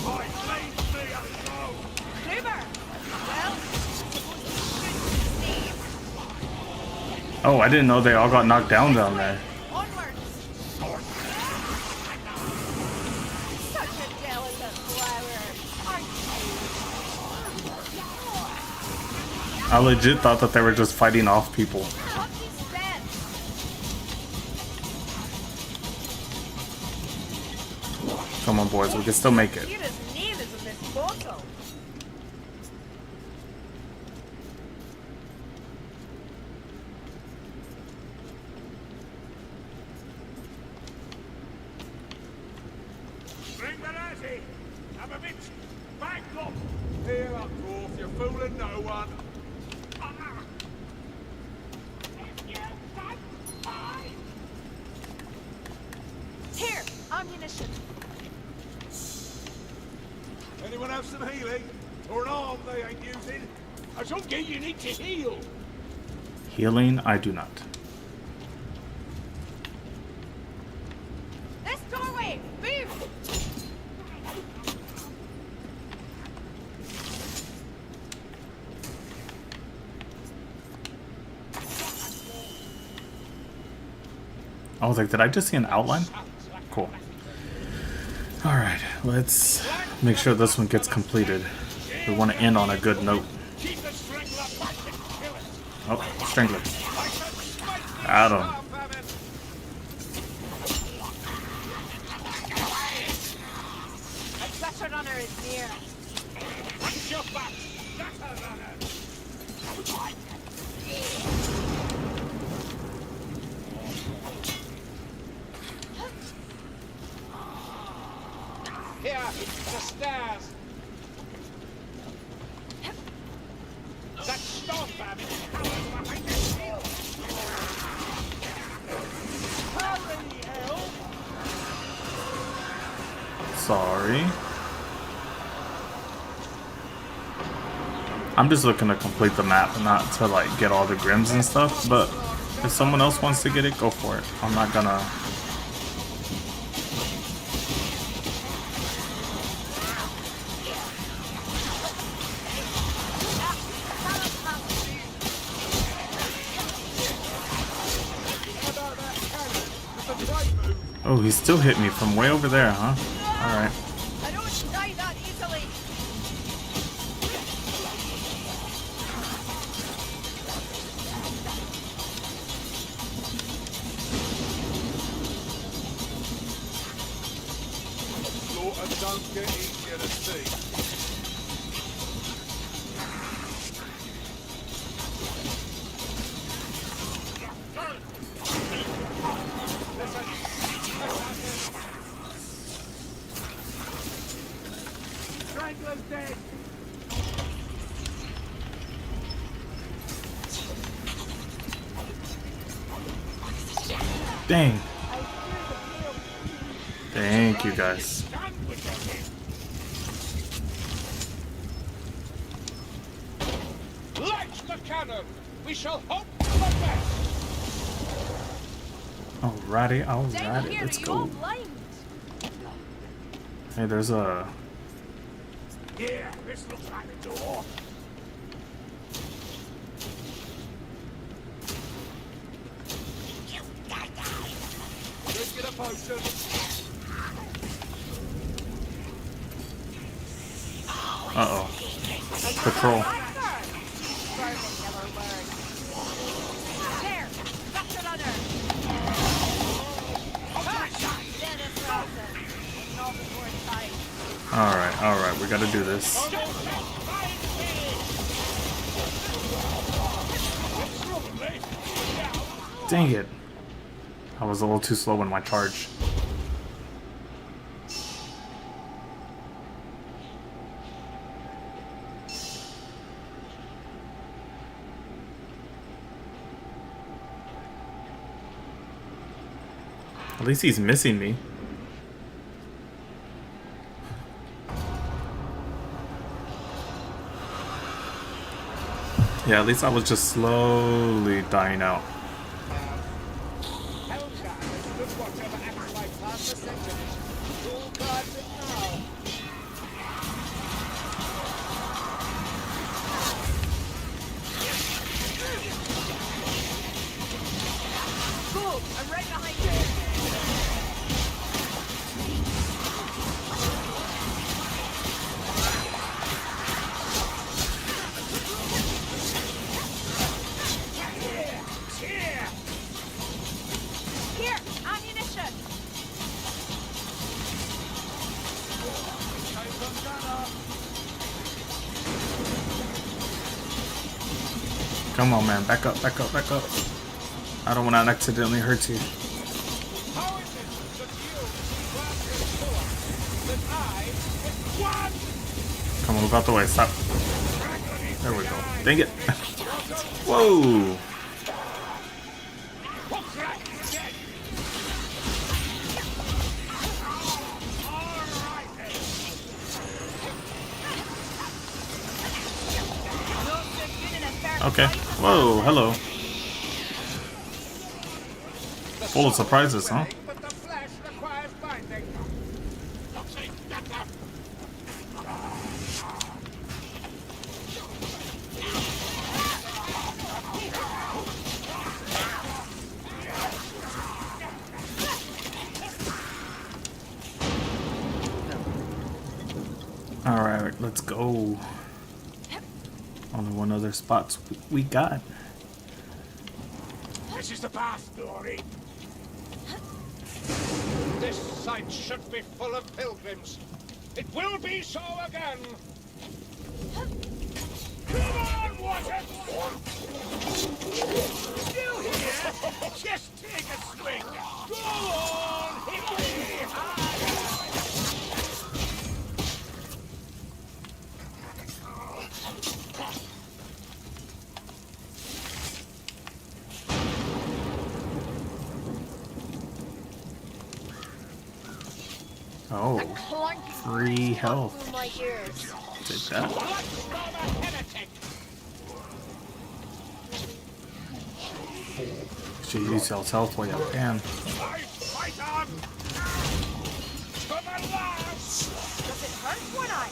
My leave me alone. Kramer. Oh, I didn't know they all got knocked down there. I legit thought that they were just fighting off people. Come on, boys, we can still make it. Bring the laddie. I'm a bit back up. Here up, dwarf. You're fooling no one. Here, ammunition. Anyone have some healing? Or an arm they ain't using? I don't get you need to heal. Healing, I do not. This doorway, move! I was like, did I just see an outline? Cool. Alright, let's make sure this one gets completed. We want to end on a good note. Oh, Strangler. Got him. A treasure runner is near. Watch your back. Here, the stairs. That storm bandit is behind the shield. Hurry, elf! Sorry. I'm just looking to complete the map, not to like get all the grims and stuff, but If someone else wants to get it, go for it. I'm not gonna. Oh, he still hit me from way over there, huh? Alright. I don't die that easily. Slaughter don't get easier to see. Strangler's dead. Dang. Thank you guys. Light the cannon. We shall hope for the best. Alrighty, Down alrighty, here, let's are you all go. blind? Hey, there's a. Yeah, this looks like a door. Let's get a potion. Uh-oh. Patrol. There, that's another. Dennis Nelson. Not before it's time. Alright, we gotta do this. Dang it. I was a little too slow in my charge. At least he's missing me. Yeah, at least I was just slowly dying out. Cool, I'm right behind you. Here, ammunition. Come on, man. Back up, back up, back up. I don't want to accidentally hurt you. How is it that you, that I, with one Come on, move out the way. Stop. There we go. Dang it. Whoa. Okay. Whoa, hello. Full of surprises, huh? but the flesh requires binding. Alright, let's go. Only one other spot we got. This is the path, Dory. This site should be full of pilgrims. It will be so again. Come on, Water! Still here? Just take a swing. Go on, hit me harder. Oh, Clunk free health. through my ears. Take that. Should use y'all's health while y'all can. Fight on! To the last! Does it hurt when I?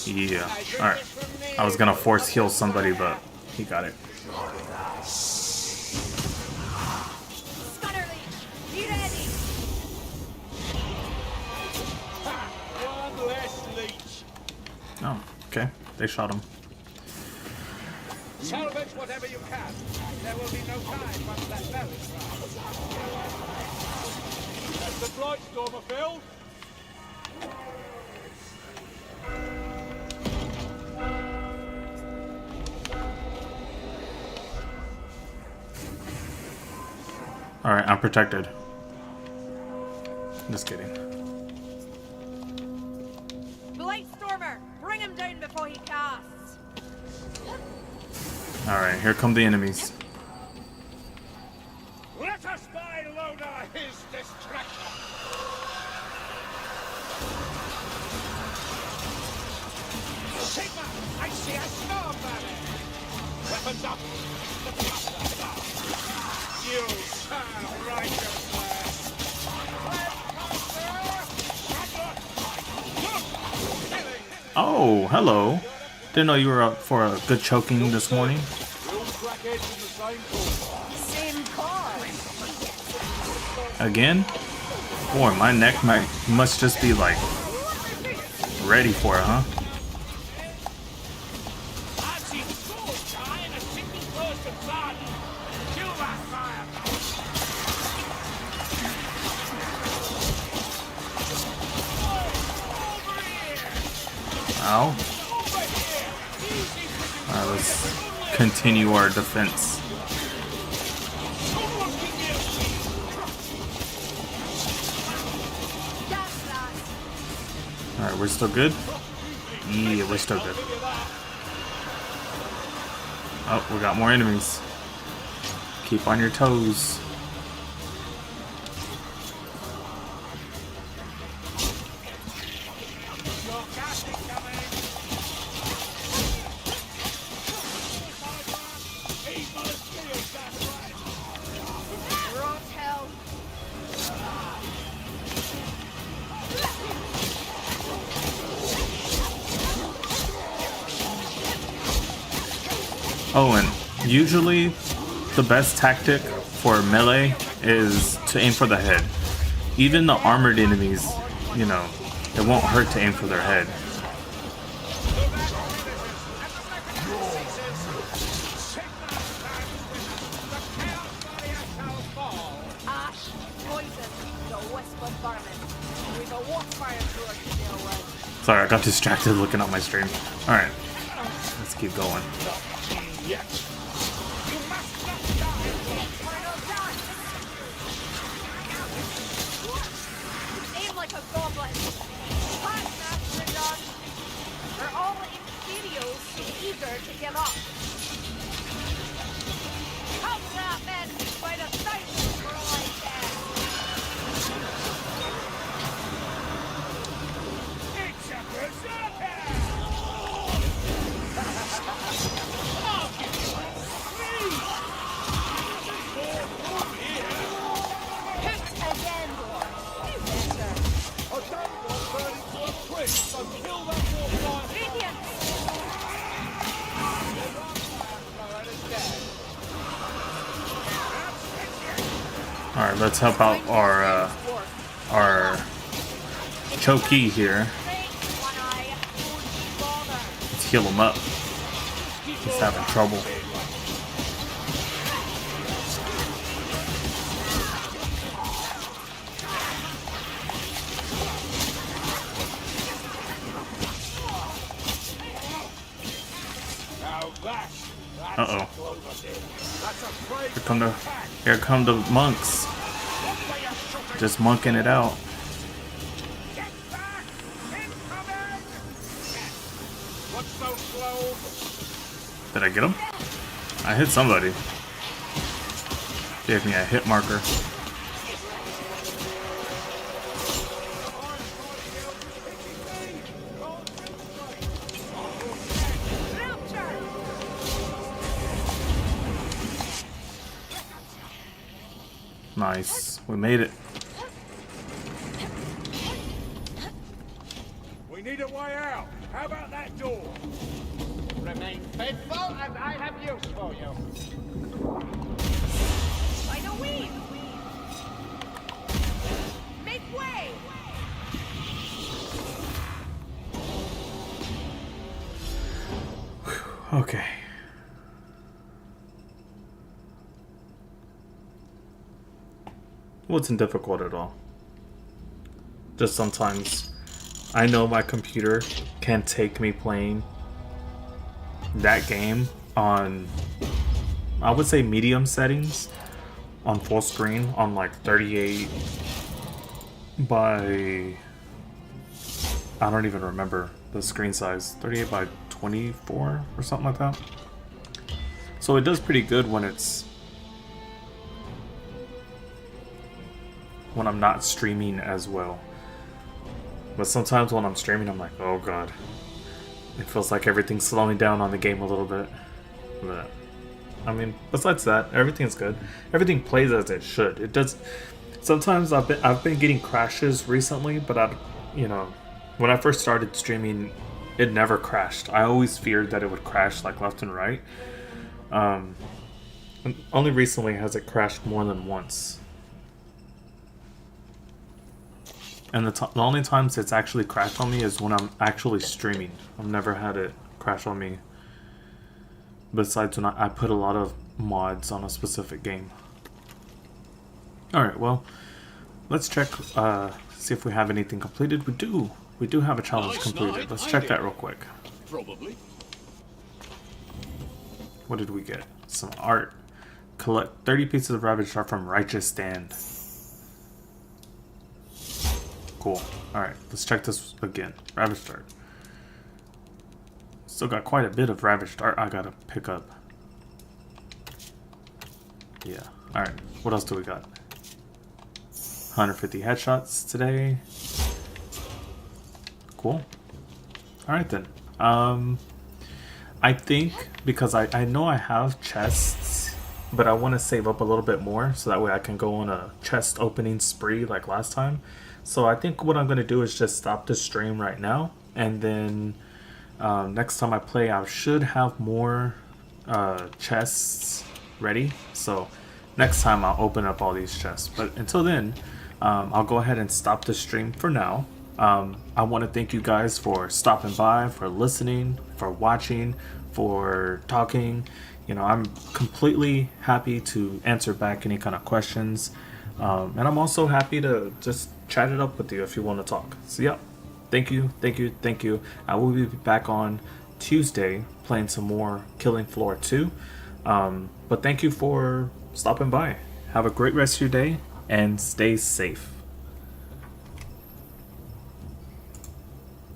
Yeah. Alright. I was gonna force heal somebody, but he got it. Stunner Leech, be ready. One less leech. Oh, okay. They shot him. Salvage whatever you can. There will be no time once that bell is rung. Has the blight stormer filled? Alright, I'm protected. Just kidding. Blight Stormer, bring him down before he casts. Alright, here come the enemies. Let us buy Lona his distraction. Sigma, I see a storm burning. Weapons up. You serve righteousness. Oh, hello. Didn't know you were up for a good choking this morning. Same cause. Again? Boy, my neck must just be like ready for it, huh? Ow. Alright, let's continue our defense. Alright, we're still good? Yeah, we're still good. Oh, we got more enemies. Keep on your toes. Oh, and usually the best tactic for melee is to aim for the head. Even the armored enemies, you know, it won't hurt to aim for their head. Sorry, I got distracted looking at my stream. Alright, let's keep going. Aim like a goblin. Pass, Master Dog. They're all inferiors so eager to give up. How that man by the thousands for all I can. It's a berserker! Alright, let's help out our Chokey here. Let's heal him up. He's having trouble. Uh-oh. Here come the monks. Just monking it out. Did I get him? I hit somebody. Gave me a hit marker. Nice. We made it. We need a way out. How about that door? Remain faithful, and I have use for you. Find a weave! Make way! Okay. Wasn't difficult at all. Just sometimes I know my computer can't take me playing that game on, I would say, medium settings on full screen on like 38 by, I don't even remember the screen size, 38 by 24 or something like that. So it does pretty good when I'm not streaming as well. But sometimes when I'm streaming, I'm like, oh god. It feels like everything's slowing down on the game a little bit. But, I mean, besides that, everything's good. Everything plays as it should. It does. Sometimes I've been getting crashes recently, but when I first started streaming, it never crashed. I always feared that it would crash like left and right. And only recently has it crashed more than once. And the only times it's actually crashed on me is when I'm actually streaming. I've never had it crash on me. Besides when I put a lot of mods on a specific game. Alright, well, let's check, see if we have anything completed. We do have a challenge completed. Let's check that real quick. Probably. What did we get? Some art. Collect 30 pieces of ravaged art from Righteous Stand. Cool. Alright, let's check this again. Ravaged art. Still got quite a bit of ravaged art I gotta pick up. Yeah. Alright, what else do we got? 150 headshots today. Cool. Alright then. I think, because I know I have chests, but I want to save up a little bit more so that way I can go on a chest opening spree like last time. So I think what I'm going to do is just stop the stream right now, and then next time I play I should have more chests ready. So next time I'll open up all these chests. But until then, I'll go ahead and stop the stream for now. I want to thank you guys for stopping by, for listening, for watching, for talking. You know, I'm completely happy to answer back any kind of questions. And I'm also happy to just chat it up with you if you want to talk. So yeah, thank you. I will be back on Tuesday playing some more Killing Floor 2. But thank you for stopping by. Have a great rest of your day and stay safe.